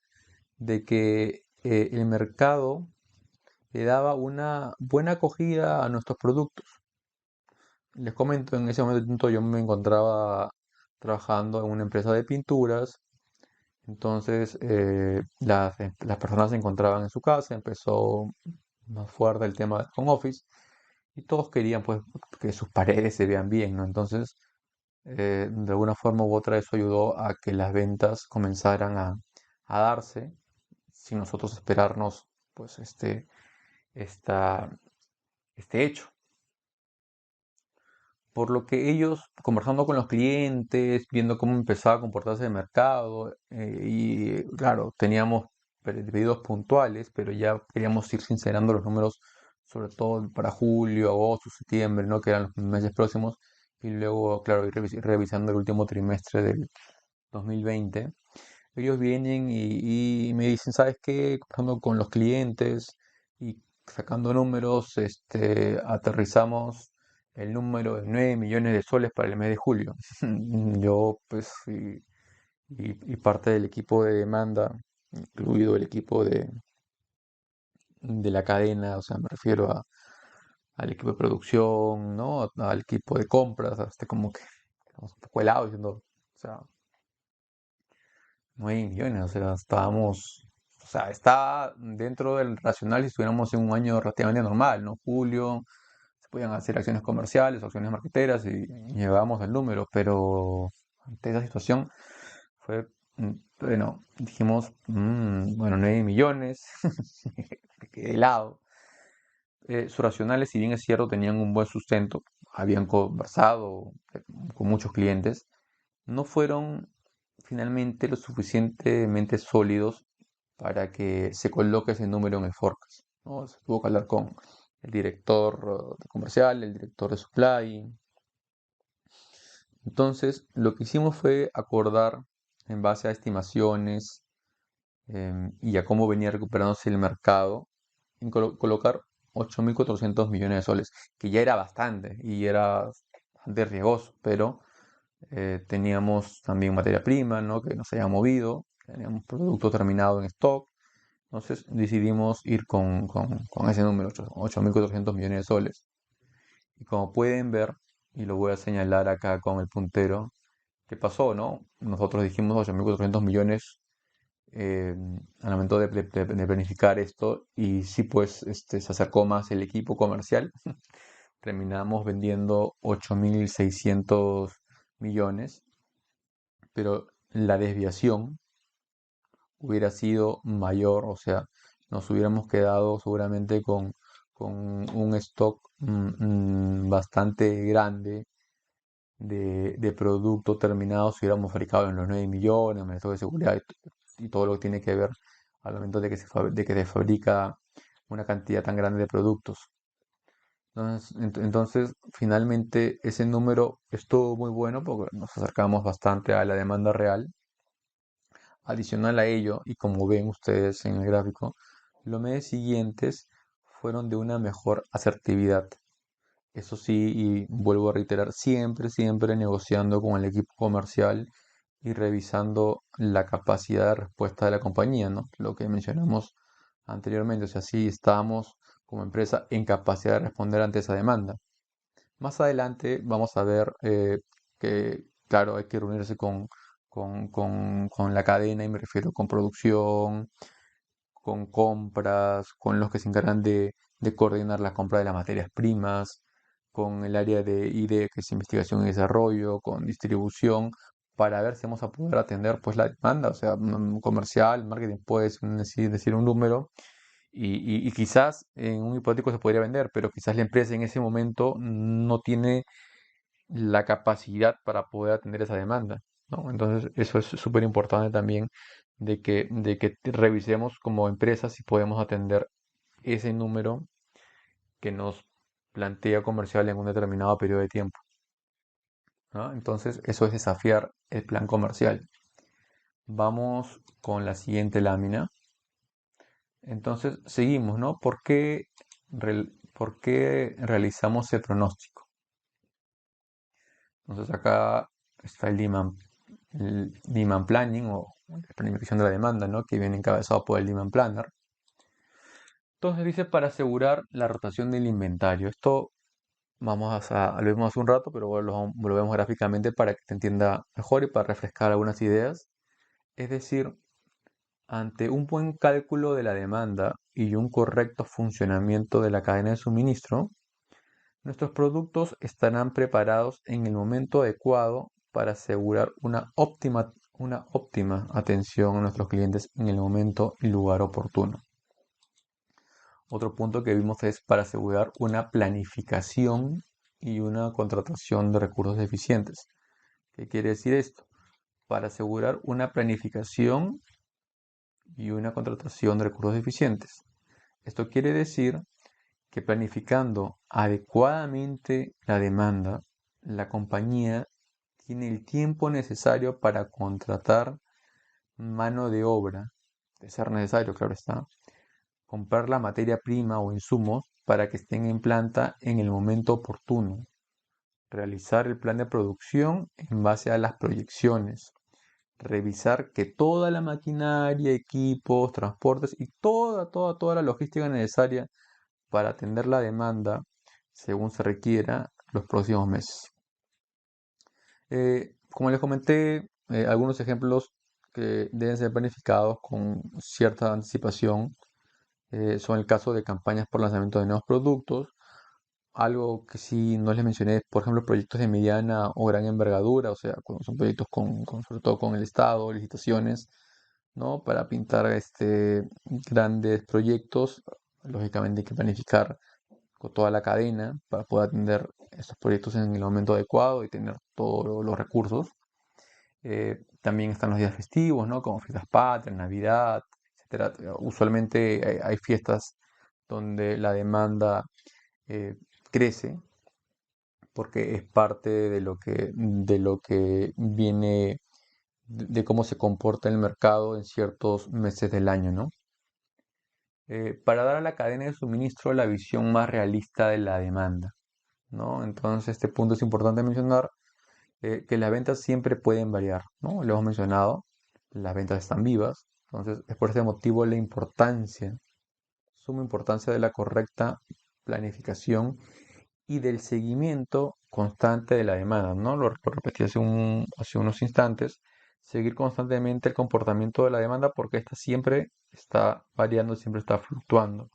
de que el mercado le daba una buena acogida a nuestros productos. Les comento, en ese momento yo me encontraba trabajando en una empresa de pinturas. Entonces las personas se encontraban en su casa, empezó más fuerte el tema del home office y todos querían pues que sus paredes se vean bien, ¿no? Entonces De alguna forma u otra eso ayudó a que las ventas comenzaran a darse sin nosotros esperarnos pues esta, este hecho. Por lo que ellos, conversando con los clientes, viendo cómo empezaba a comportarse el mercado, y claro, teníamos pedidos puntuales, pero ya queríamos ir sincerando los números, sobre todo para julio, agosto, septiembre, ¿no? Que eran los meses próximos, y luego, claro, ir revisando el último trimestre del 2020. Ellos vienen y me dicen, ¿sabes qué? Conversando con los clientes y sacando números, aterrizamos el número de 9 millones de soles para el mes de julio. Yo, pues, y parte del equipo de demanda, incluido el equipo de la cadena, o sea, me refiero al equipo de producción, ¿no? Al equipo de compras, hasta como que estamos un poco helados diciendo, o sea, 9 millones, o sea, estábamos, o sea, está dentro del racional si estuviéramos en un año relativamente normal, ¿no? Julio, se podían hacer acciones comerciales, acciones marqueteras y llegábamos al número, pero ante esa situación fue, bueno, dijimos, bueno, 9 millones, me quedé helado. Sus racionales, si bien es cierto, tenían un buen sustento, habían conversado con muchos clientes, no fueron finalmente lo suficientemente sólidos para que se coloque ese número en el forecast, ¿no? Se tuvo que hablar con el director de comercial, el director de supply. Entonces, lo que hicimos fue acordar en base a estimaciones y a cómo venía recuperándose el mercado, en colocar 8.400 millones de soles, que ya era bastante y era bastante riesgoso, pero teníamos también materia prima, ¿no? Que nos había movido, teníamos producto terminado en stock. Entonces decidimos ir con ese número, 8.400 millones de soles. Y como pueden ver, y lo voy a señalar acá con el puntero, ¿qué pasó, no? Nosotros dijimos 8.400 millones eh, al momento de planificar esto, y sí, pues se acercó más el equipo comercial. Terminamos vendiendo 8.600 millones, pero la desviación hubiera sido mayor, o sea, nos hubiéramos quedado seguramente con un stock bastante grande de producto terminado si hubiéramos fabricado en los 9 millones, el stock de seguridad y todo lo que tiene que ver al momento de que de que se fabrica una cantidad tan grande de productos. Entonces, finalmente ese número estuvo muy bueno porque nos acercamos bastante a la demanda real. Adicional a ello, y como ven ustedes en el gráfico, los meses siguientes fueron de una mejor asertividad. Eso sí, y vuelvo a reiterar, siempre negociando con el equipo comercial y revisando la capacidad de respuesta de la compañía, ¿no? Lo que mencionamos anteriormente, o sea, sí estábamos como empresa en capacidad de responder ante esa demanda. Más adelante vamos a ver que, claro, hay que reunirse con la cadena, y me refiero con producción, con compras, con los que se encargan de coordinar la compra de las materias primas, con el área de ID, que es investigación y desarrollo, con distribución, para ver si vamos a poder atender pues la demanda, o sea, comercial, marketing, puedes decir un número y quizás en un hipotético se podría vender, pero quizás la empresa en ese momento no tiene la capacidad para poder atender esa demanda, ¿no? Entonces, eso es súper importante también de que revisemos como empresa si podemos atender ese número que nos plantea comercial en un determinado periodo de tiempo, ¿no? Entonces, eso es desafiar el plan comercial. Vamos con la siguiente lámina. Entonces, seguimos, ¿no? ¿Por qué realizamos el pronóstico? Entonces, acá está el demand planning o la planificación de la demanda, ¿no? Que viene encabezado por el demand planner. Entonces dice para asegurar la rotación del inventario. Esto lo vemos hace un rato, pero bueno, lo vemos gráficamente para que te entienda mejor y para refrescar algunas ideas. Es decir, ante un buen cálculo de la demanda y un correcto funcionamiento de la cadena de suministro, Nuestros productos estarán preparados en el momento adecuado para asegurar una óptima atención a nuestros clientes en el momento y lugar oportuno. Otro punto que vimos es para asegurar una planificación y una contratación de recursos eficientes. ¿Qué quiere decir esto? Para asegurar una planificación y una contratación de recursos eficientes. Esto quiere decir que planificando adecuadamente la demanda, la compañía tiene el tiempo necesario para contratar mano de obra, de ser necesario, claro está, comprar la materia prima o insumos para que estén en planta en el momento oportuno, realizar el plan de producción en base a las proyecciones, revisar que toda la maquinaria, equipos, transportes y toda la logística necesaria para atender la demanda según se requiera los próximos meses. Como les comenté, algunos ejemplos que deben ser planificados con cierta anticipación son el caso de campañas por lanzamiento de nuevos productos. Algo que sí no les mencioné es, por ejemplo, proyectos de mediana o gran envergadura, o sea, cuando son proyectos sobre todo con el Estado, licitaciones, ¿no? Para pintar grandes proyectos, lógicamente hay que planificar con toda la cadena para poder atender estos proyectos en el momento adecuado y tener todos los recursos. También están los días festivos, ¿no? Como fiestas patrias, Navidad, etcétera. Usualmente hay fiestas donde la demanda eh, crece porque es parte de lo que viene, de cómo se comporta el mercado en ciertos meses del año, ¿no? Para dar a la cadena de suministro la visión más realista de la demanda, ¿no? Entonces, este punto es importante mencionar que las ventas siempre pueden variar, ¿no? Lo hemos mencionado, las ventas están vivas, entonces es por ese motivo la importancia, suma importancia de la correcta planificación y del seguimiento constante de la demanda, ¿no? Lo repetí hace unos instantes, seguir constantemente el comportamiento de la demanda porque esta siempre está variando, siempre está fluctuando.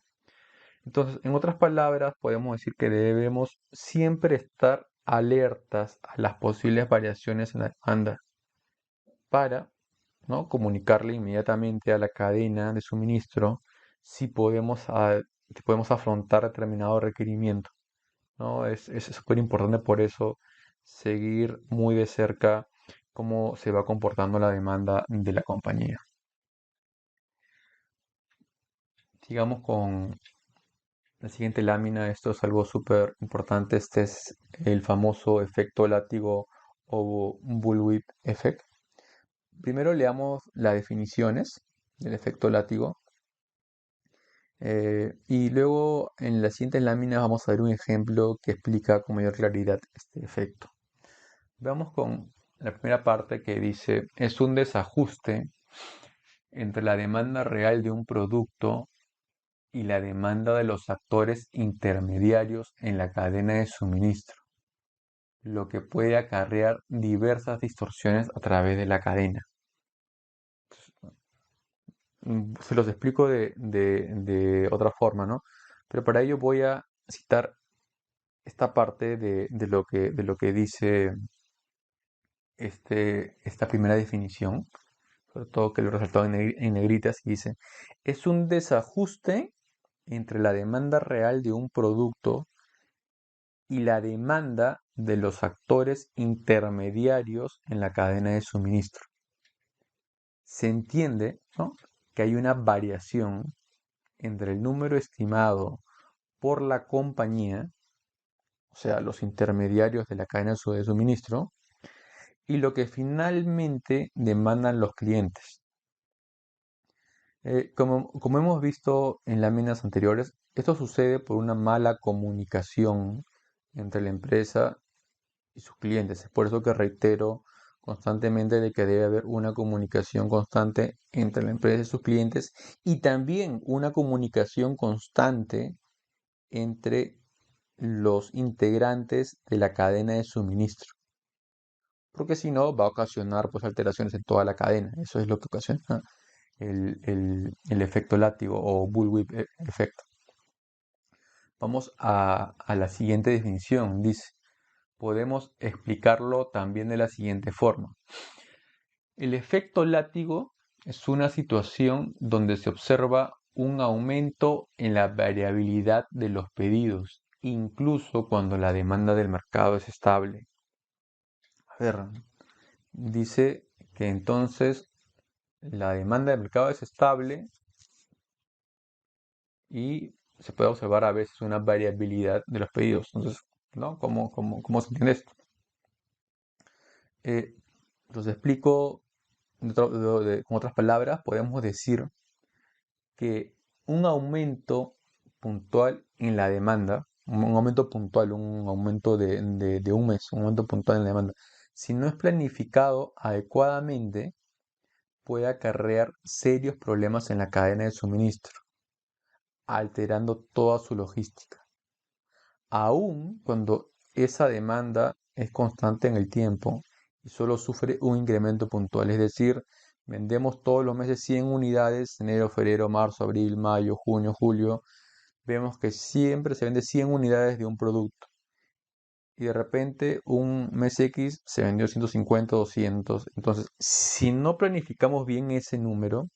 Entonces, en otras palabras, podemos decir que debemos siempre estar alertas a las posibles variaciones en la demanda para, ¿no? Comunicarle inmediatamente a la cadena de suministro si podemos afrontar determinado requerimiento, ¿no? Es súper importante por eso seguir muy de cerca cómo se va comportando la demanda de la compañía. Sigamos con la siguiente lámina. Esto es algo súper importante. Este es el famoso efecto látigo o bullwhip effect. Primero leamos las definiciones del efecto látigo. Y luego en las siguientes láminas vamos a ver un ejemplo que explica con mayor claridad este efecto. Veamos con la primera parte que dice, es un desajuste entre la demanda real de un producto y la demanda de los actores intermediarios en la cadena de suministro, lo que puede acarrear diversas distorsiones a través de la cadena. Se los explico de otra forma, ¿no? Pero para ello voy a citar esta parte de lo que dice esta primera definición, sobre todo que lo he resaltado en negritas, y dice, es un desajuste entre la demanda real de un producto y la demanda de los actores intermediarios en la cadena de suministro. Se entiende, ¿no?, que hay una variación entre el número estimado por la compañía, o sea, los intermediarios de la cadena de suministro, y lo que finalmente demandan los clientes. Como hemos visto en láminas anteriores, esto sucede por una mala comunicación entre la empresa y sus clientes. Es por eso que reitero constantemente de que debe haber una comunicación constante entre la empresa y sus clientes y también una comunicación constante entre los integrantes de la cadena de suministro. Porque si no, va a ocasionar pues alteraciones en toda la cadena. Eso es lo que ocasiona el efecto látigo o bullwhip efecto. Vamos a la siguiente definición. Dice, podemos explicarlo también de la siguiente forma. El efecto látigo es una situación donde se observa un aumento en la variabilidad de los pedidos, incluso cuando la demanda del mercado es estable. A ver, dice que entonces la demanda del mercado es estable y se puede observar a veces una variabilidad de los pedidos. Entonces, ¿no? ¿Cómo se entiende esto? Eh, los explico con otras palabras. Podemos decir que un aumento puntual en la demanda, un aumento puntual, un aumento de un mes, un aumento puntual en la demanda, si no es planificado adecuadamente, puede acarrear serios problemas en la cadena de suministro, alterando toda su logística. Aun cuando esa demanda es constante en el tiempo y solo sufre un incremento puntual, es decir, vendemos todos los meses 100 unidades, enero, febrero, marzo, abril, mayo, junio, julio, vemos que siempre se vende 100 unidades de un producto y de repente un mes X se vendió 150, 200. Entonces, si no planificamos bien ese número,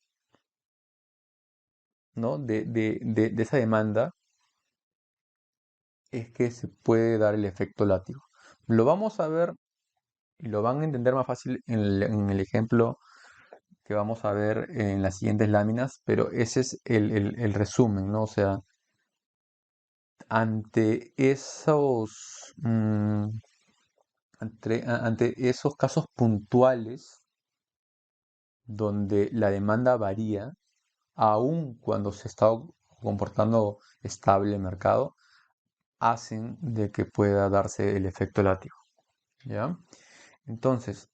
¿no? de esa demanda, es que se puede dar el efecto látigo. Lo vamos a ver y lo van a entender más fácil en el ejemplo que vamos a ver en las siguientes láminas, pero ese es el resumen, ¿no? O sea, ante esos, ante esos casos puntuales donde la demanda varía, aun cuando se está comportando estable el mercado, hacen de que pueda darse el efecto látigo, ¿ya? Entonces,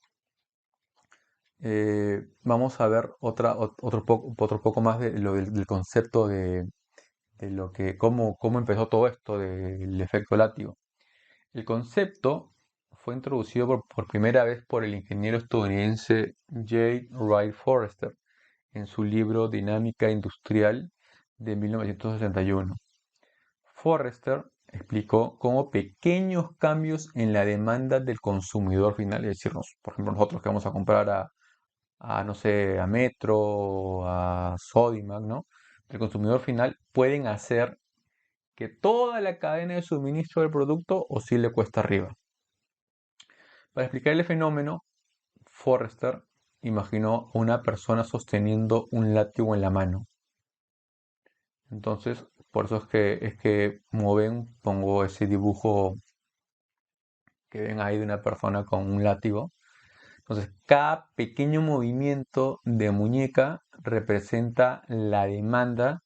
vamos a ver otro poco más del concepto de lo que, cómo empezó todo esto del efecto látigo. El concepto fue introducido por primera vez por el ingeniero estadounidense J. Wright Forrester en su libro Dinámica Industrial de 1961. Forrester explicó cómo pequeños cambios en la demanda del consumidor final, es decir, por ejemplo, nosotros que vamos a comprar no sé, a Metro, a Sodimac, ¿no? El consumidor final pueden hacer que toda la cadena de suministro del producto oscile cuesta arriba. Para explicar el fenómeno, Forrester imaginó a una persona sosteniendo un látigo en la mano. Entonces, por eso es que como ven, pongo ese dibujo que ven ahí de una persona con un látigo. Entonces, cada pequeño movimiento de muñeca representa la demanda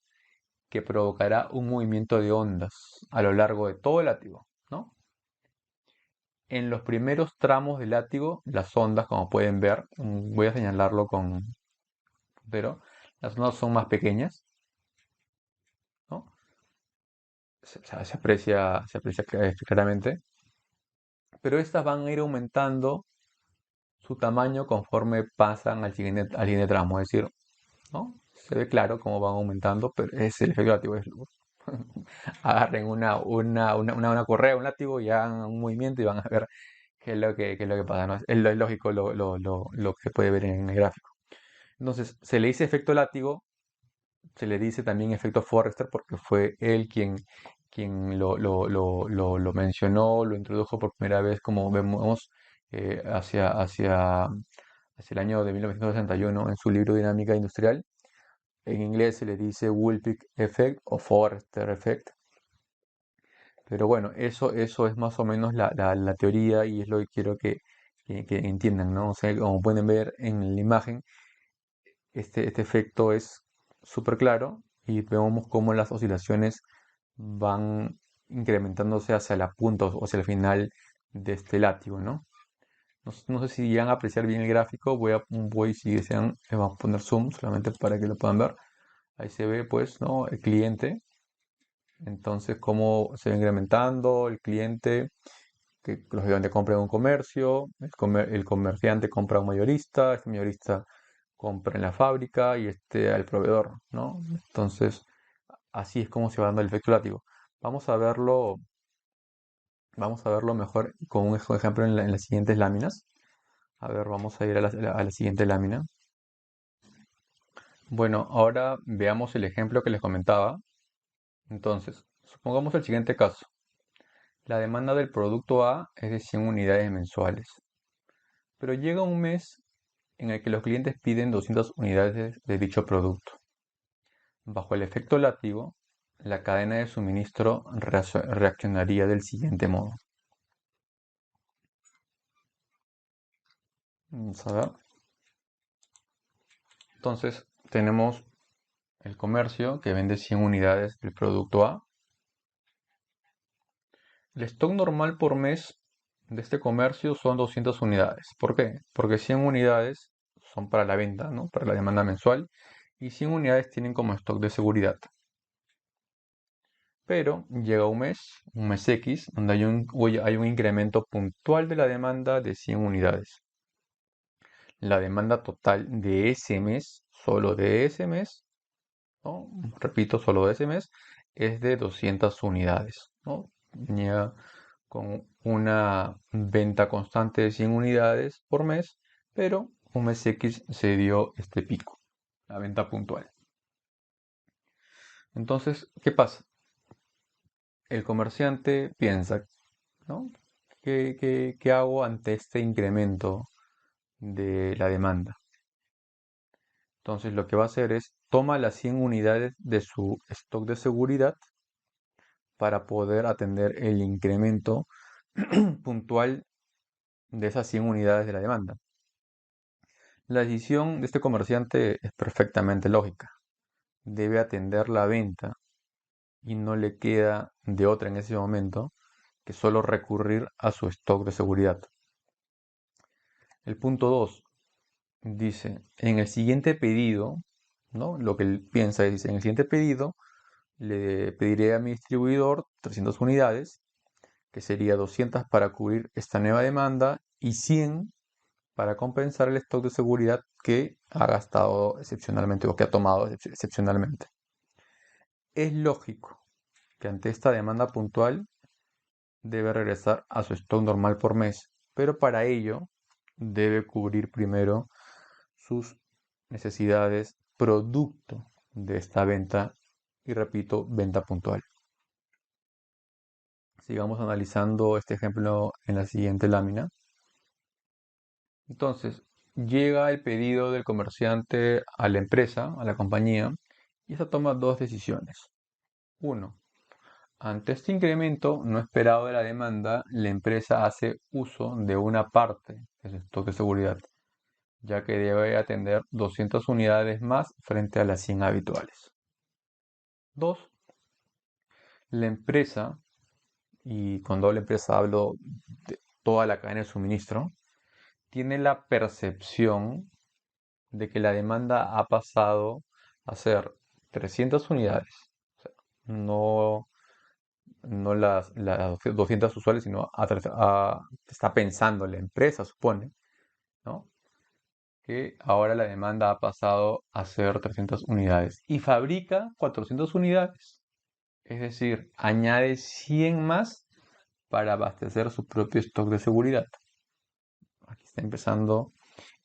que provocará un movimiento de ondas a lo largo de todo el látigo, ¿no? En los primeros tramos del látigo, las ondas, como pueden ver, voy a señalarlo con puntero, las ondas son más pequeñas, ¿no? Se aprecia claramente, pero estas van a ir aumentando su tamaño conforme pasan al siguiente tramo, es decir, ¿no? Se ve claro cómo van aumentando, pero es el efecto látigo. Agarren una correa, un látigo y hagan un movimiento y van a ver qué es lo que pasa, ¿no? Es lógico lo que se puede ver en el gráfico. Entonces, se le dice efecto látigo, se le dice también efecto Forrester porque fue él quien lo mencionó, lo introdujo por primera vez, como vemos, hacia el año de 1961 en su libro Dinámica Industrial. En inglés se le dice Woolpich Effect o Forrester Effect. Pero bueno, eso es más o menos la teoría y es lo que quiero que entiendan, ¿no? O sea, como pueden ver en la imagen, este efecto es súper claro y vemos cómo las oscilaciones van incrementándose hacia la punta o hacia el final de este látigo, ¿no? No sé si van a apreciar bien el gráfico, si desean, le vamos a poner zoom solamente para que lo puedan ver. Ahí se ve, pues, ¿no? El cliente. Entonces, cómo se va incrementando el cliente, que lógicamente compra en un comercio, el comerciante compra a un mayorista, este mayorista compra en la fábrica y este al proveedor, ¿no? Entonces, así es como se va dando el efecto látigo. Vamos a verlo, vamos a verlo mejor con un ejemplo en las siguientes láminas. A ver, vamos a ir a la siguiente lámina. Bueno, ahora veamos el ejemplo que les comentaba. Entonces, supongamos el siguiente caso. La demanda del producto A es de 100 unidades mensuales, pero llega un mes en el que los clientes piden 200 unidades de dicho producto. Bajo el efecto látigo, la cadena de suministro reaccionaría del siguiente modo. Vamos a ver. Entonces, tenemos el comercio que vende 100 unidades del producto A. El stock normal por mes de este comercio son 200 unidades. ¿Por qué? Porque 100 unidades son para la venta, ¿no? Para la demanda mensual, y 100 unidades tienen como stock de seguridad. Pero llega un mes X, donde hay un incremento puntual de la demanda de 100 unidades. La demanda total de ese mes, solo de ese mes, ¿no? Repito, solo de ese mes, es de 200 unidades, ¿no? Venía con una venta constante de 100 unidades por mes, pero un mes X se dio este pico, la venta puntual. Entonces, ¿qué pasa? El comerciante piensa, ¿no? ¿Qué hago ante este incremento de la demanda? Entonces, lo que va a hacer es toma las 100 unidades de su stock de seguridad para poder atender el incremento puntual de esas 100 unidades de la demanda. La decisión de este comerciante es perfectamente lógica. Debe atender la venta y no le queda de otra en ese momento que solo recurrir a su stock de seguridad. El punto 2 dice, en el siguiente pedido, ¿no? Lo que él piensa es, en el siguiente pedido le pediré a mi distribuidor 300 unidades, que sería 200 para cubrir esta nueva demanda y 100 para compensar el stock de seguridad que ha gastado excepcionalmente o que ha tomado excepcionalmente. Es lógico que ante esta demanda puntual debe regresar a su stock normal por mes, pero para ello debe cubrir primero sus necesidades producto de esta venta y repito, venta puntual. Sigamos analizando este ejemplo en la siguiente lámina. Entonces, llega el pedido del comerciante a la empresa, a la compañía, y esta toma dos decisiones. Uno, ante este incremento no esperado de la demanda, la empresa hace uso de una parte de su stock de seguridad, ya que debe atender 200 unidades más frente a las 100 habituales. Dos, la empresa, y cuando hablo de empresa hablo de toda la cadena de suministro, tiene la percepción de que la demanda ha pasado a ser 300 unidades. O sea, no, no las 200 usuales, sino está pensando la empresa, supone, ¿no? Que ahora la demanda ha pasado a ser 300 unidades y fabrica 400 unidades. Es decir, añade 100 más para abastecer su propio stock de seguridad. Aquí está empezando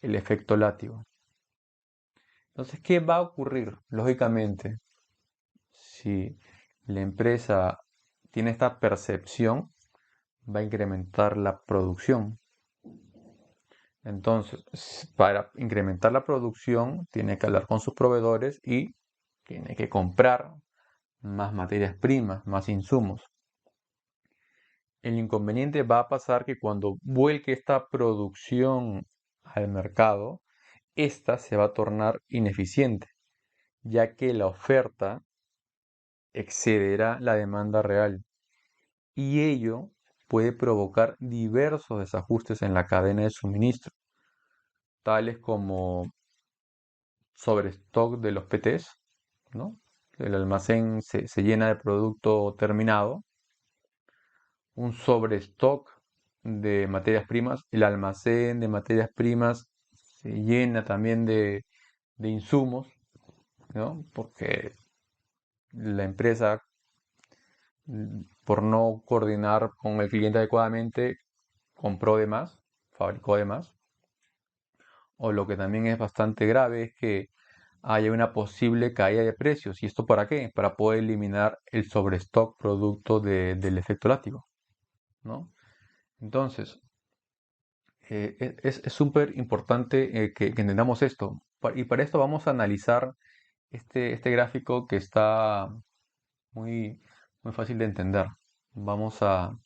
el efecto látigo. Entonces, ¿qué va a ocurrir? Lógicamente, si la empresa tiene esta percepción, va a incrementar la producción. Entonces, para incrementar la producción, tiene que hablar con sus proveedores y tiene que comprar más materias primas, más insumos. El inconveniente va a pasar que cuando vuelque esta producción al mercado, esta se va a tornar ineficiente, ya que la oferta excederá la demanda real y ello puede provocar diversos desajustes en la cadena de suministro, tales como sobrestock de los PTs, ¿no? El almacén se llena de producto terminado, un sobrestock de materias primas, el almacén de materias primas se llena también de insumos, ¿no? Porque la empresa por no coordinar con el cliente adecuadamente, compró de más, fabricó de más. O lo que también es bastante grave es que haya una posible caída de precios. ¿Y esto para qué? Para poder eliminar el sobrestock producto del efecto látigo, ¿no? Entonces, es súper importante que entendamos esto. Y para esto vamos a analizar este gráfico que está muy, muy fácil de entender. Vamos a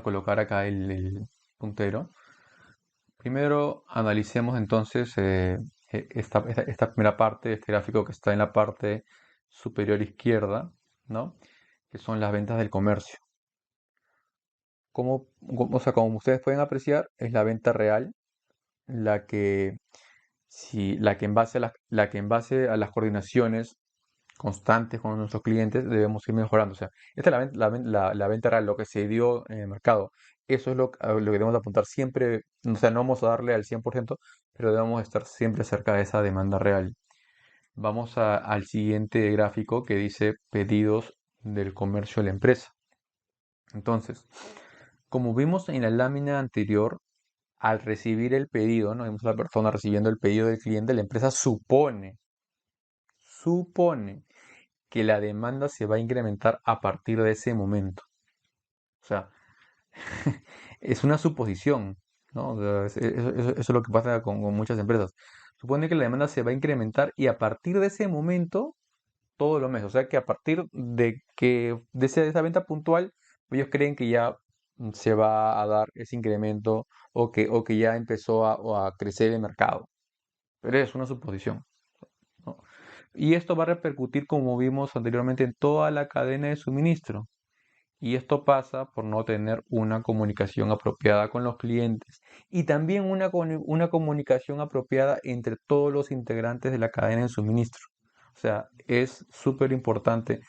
colocar acá el puntero. Primero analicemos entonces esta primera parte de este gráfico que está en la parte superior izquierda, ¿no? Que son las ventas del comercio. O sea, como ustedes pueden apreciar, es la venta real la que, si, la que en base a las coordinaciones constantes con nuestros clientes debemos ir mejorando. O sea, esta es la venta real, lo que se dio en el mercado. Eso es a lo que debemos apuntar siempre. O sea, no vamos a darle al 100%, pero debemos estar siempre cerca de esa demanda real. Vamos al siguiente gráfico que dice pedidos del comercio a la empresa. Entonces, como vimos en la lámina anterior, al recibir el pedido, no vemos a la persona recibiendo el pedido del cliente, la empresa supone que la demanda se va a incrementar a partir de ese momento. O sea, es una suposición, ¿no? O sea, eso es lo que pasa con muchas empresas. Supone que la demanda se va a incrementar y a partir de ese momento, todos los meses. O sea, que a partir de esa venta puntual, ellos creen que ya se va a dar ese incremento o que ya empezó a crecer el mercado. Pero es una suposición, ¿no? Y esto va a repercutir, como vimos anteriormente, en toda la cadena de suministro. Y esto pasa por no tener una comunicación apropiada con los clientes y también una comunicación apropiada entre todos los integrantes de la cadena de suministro. O sea, es súper importante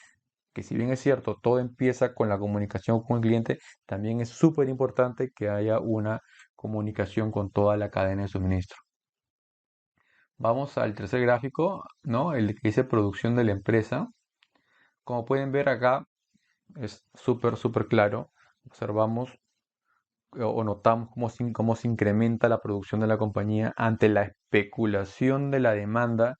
que si bien es cierto, todo empieza con la comunicación con el cliente, también es súper importante que haya una comunicación con toda la cadena de suministro. Vamos al tercer gráfico, ¿no? El que dice producción de la empresa. Como pueden ver acá, es súper claro. Observamos o notamos cómo se incrementa la producción de la compañía ante la especulación de la demanda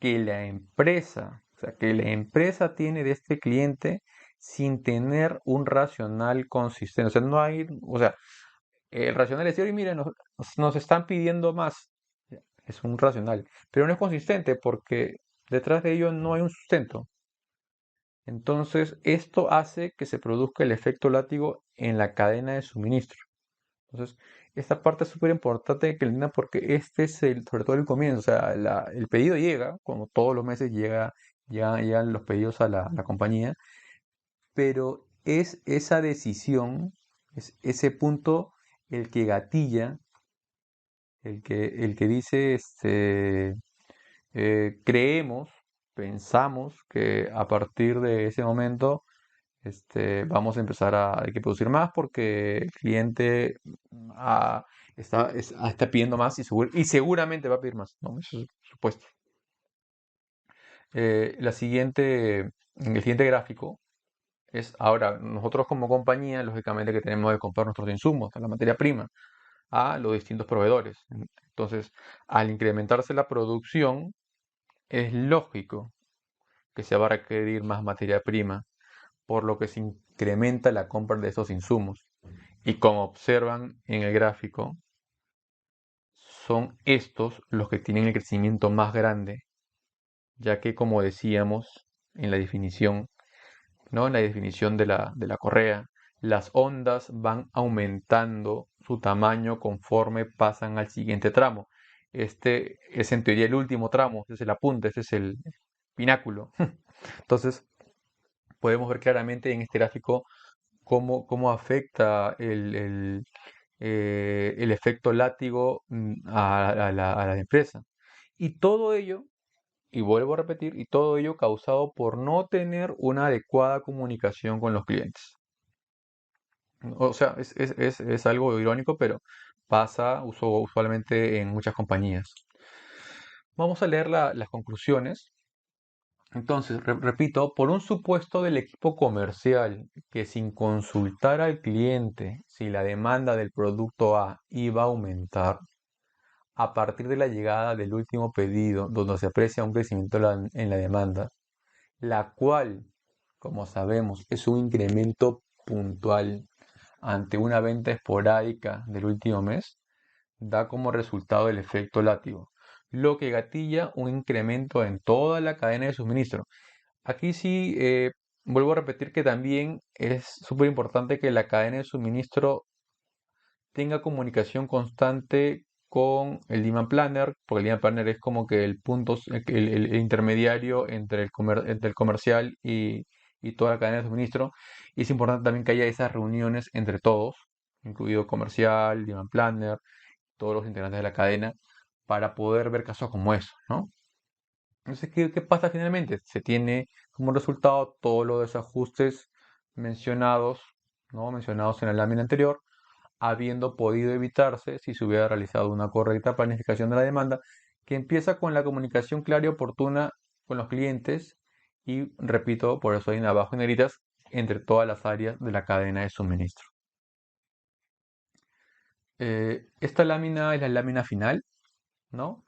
que la empresa, o sea, que la empresa tiene de este cliente sin tener un racional consistente. O sea, no hay, o sea, el racional es decir, "Oye, mira, nos están pidiendo más. Es un racional, pero no es consistente porque detrás de ello no hay un sustento. Entonces, esto hace que se produzca el efecto látigo en la cadena de suministro. Entonces, esta parte es súper importante que la entiendan porque este es sobre todo el comienzo. O sea, el pedido llega, como todos los meses llegan los pedidos a la compañía, pero es esa decisión, es ese punto el que gatilla, el que dice, creemos, pensamos que a partir de ese momento vamos a empezar hay que producir más porque el cliente ah, está pidiendo más y seguramente va a pedir más, ¿no? Eso es supuesto. En el siguiente gráfico es ahora, nosotros como compañía, lógicamente que tenemos que comprar nuestros insumos, la materia prima, a los distintos proveedores. Entonces, al incrementarse la producción, es lógico que se va a requerir más materia prima, por lo que se incrementa la compra de estos insumos. Y como observan en el gráfico, son estos los que tienen el crecimiento más grande, ya que como decíamos en la definición, ¿no? En la definición de la correa, las ondas van aumentando su tamaño conforme pasan al siguiente tramo. Este es en teoría el último tramo, este es el apunte, este es el pináculo. Entonces, podemos ver claramente en este gráfico cómo afecta el efecto látigo a la empresa. Y todo ello, y vuelvo a repetir, y todo ello causado por no tener una adecuada comunicación con los clientes. O sea, es algo irónico, pero pasa usualmente en muchas compañías. Vamos a leer las conclusiones. Entonces, repito, por un supuesto del equipo comercial que sin consultar al cliente si la demanda del producto A iba a aumentar, a partir de la llegada del último pedido, donde se aprecia un crecimiento en la demanda, la cual, como sabemos, es un incremento puntual ante una venta esporádica del último mes, da como resultado el efecto látigo, lo que gatilla un incremento en toda la cadena de suministro. Aquí sí, vuelvo a repetir que también es súper importante que la cadena de suministro tenga comunicación constante con el demand planner, porque el demand planner es como que el punto, el intermediario entre el comercial y toda la cadena de suministro. Y es importante también que haya esas reuniones entre todos, incluido comercial, demand planner, todos los integrantes de la cadena, para poder ver casos como eso, ¿no? Entonces, ¿qué pasa finalmente? Se tiene como resultado todos los desajustes mencionados, ¿no? Mencionados en la lámina anterior, habiendo podido evitarse si se hubiera realizado una correcta planificación de la demanda, que empieza con la comunicación clara y oportuna con los clientes y, repito, por eso hay en abajo en negritas, entre todas las áreas de la cadena de suministro. Esta lámina es la lámina final, ¿no?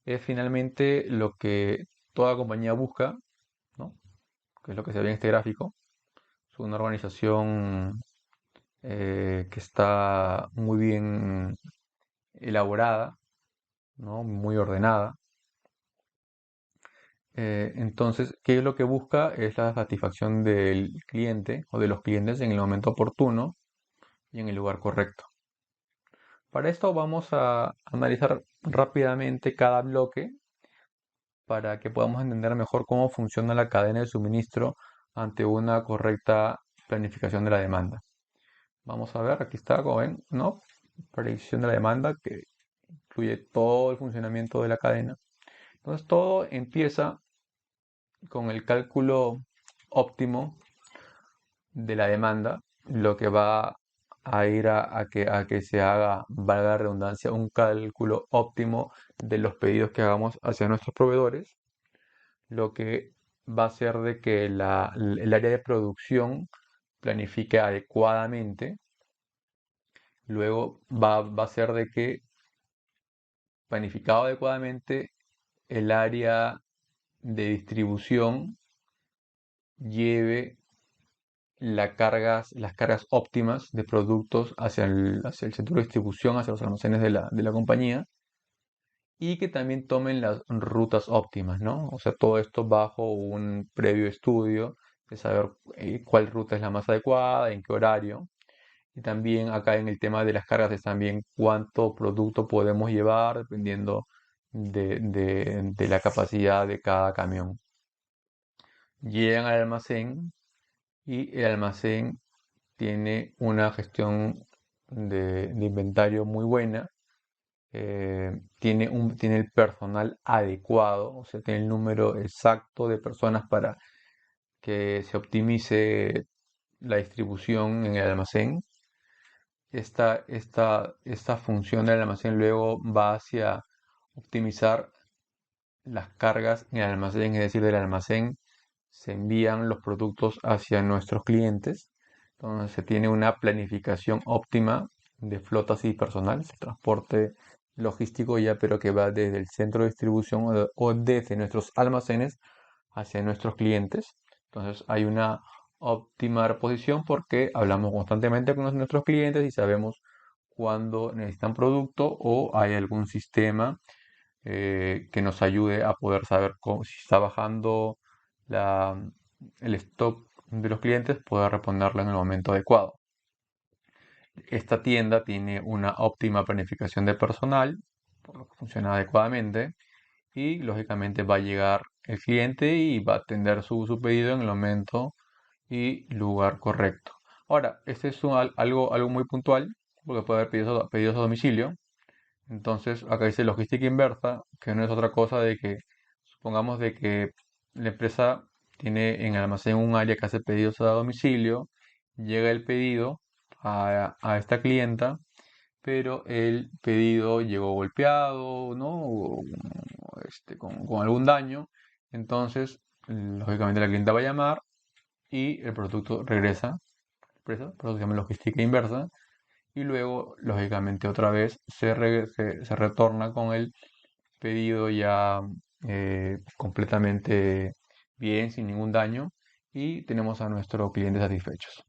Es finalmente lo que toda compañía busca, ¿no? Que es lo que se ve en este gráfico. Es una organización que está muy bien elaborada, ¿no? Muy ordenada. Entonces, ¿qué es lo que busca? Es la satisfacción del cliente o de los clientes en el momento oportuno y en el lugar correcto. Para esto vamos a analizar rápidamente cada bloque para que podamos entender mejor cómo funciona la cadena de suministro ante una correcta planificación de la demanda. Vamos a ver, aquí está, como ven, ¿no? Predicción de la demanda que incluye todo el funcionamiento de la cadena. Entonces todo empieza con el cálculo óptimo de la demanda, lo que va a ir a que se haga, valga la redundancia, un cálculo óptimo de los pedidos que hagamos hacia nuestros proveedores, lo que va a hacer de que el área de producción planifique adecuadamente. Luego va a ser de que, planificado adecuadamente, el área de distribución lleve las cargas óptimas de productos hacia el centro de distribución, hacia los almacenes de la compañía, y que también tomen las rutas óptimas, ¿no? O sea, todo esto bajo un previo estudio de saber cuál ruta es la más adecuada, en qué horario. Y también acá en el tema de las cargas es también cuánto producto podemos llevar dependiendo de la capacidad de cada camión. Llegan al almacén y el almacén tiene una gestión de inventario muy buena, tiene el personal adecuado, o sea, tiene el número exacto de personas para que se optimice la distribución en el almacén. Esta función del almacén luego va hacia optimizar las cargas en el almacén, es decir, del almacén se envían los productos hacia nuestros clientes. Entonces se tiene una planificación óptima de flotas y personal, el transporte logístico ya, pero que va desde el centro de distribución o desde nuestros almacenes hacia nuestros clientes. Entonces hay una óptima reposición porque hablamos constantemente con nuestros clientes y sabemos cuándo necesitan producto o hay algún sistema que nos ayude a poder saber si está bajando la, el stock de los clientes, poder responderlo en el momento adecuado. Esta tienda tiene una óptima planificación de personal, por lo que funciona adecuadamente, y lógicamente va a llegar el cliente y va a atender su pedido en el momento y lugar correcto. Ahora, este es algo muy puntual, porque puede haber pedidos a domicilio. Entonces, acá dice logística inversa, que no es otra cosa de que, supongamos de que la empresa tiene en el almacén un área que hace pedidos a domicilio, llega el pedido a esta clienta, pero el pedido llegó golpeado, ¿no? O, con algún daño. Entonces, Lógicamente la clienta va a llamar y el producto regresa, pero se llama logística inversa, y luego, lógicamente, otra vez se retorna con el pedido ya completamente bien, sin ningún daño, y tenemos a nuestro cliente satisfechos.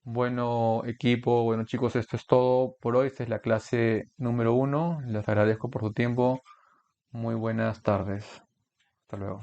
Bueno, equipo, bueno chicos, esto es todo por hoy. Esta es la clase número 1. Les agradezco por su tiempo. Muy buenas tardes. Hasta luego.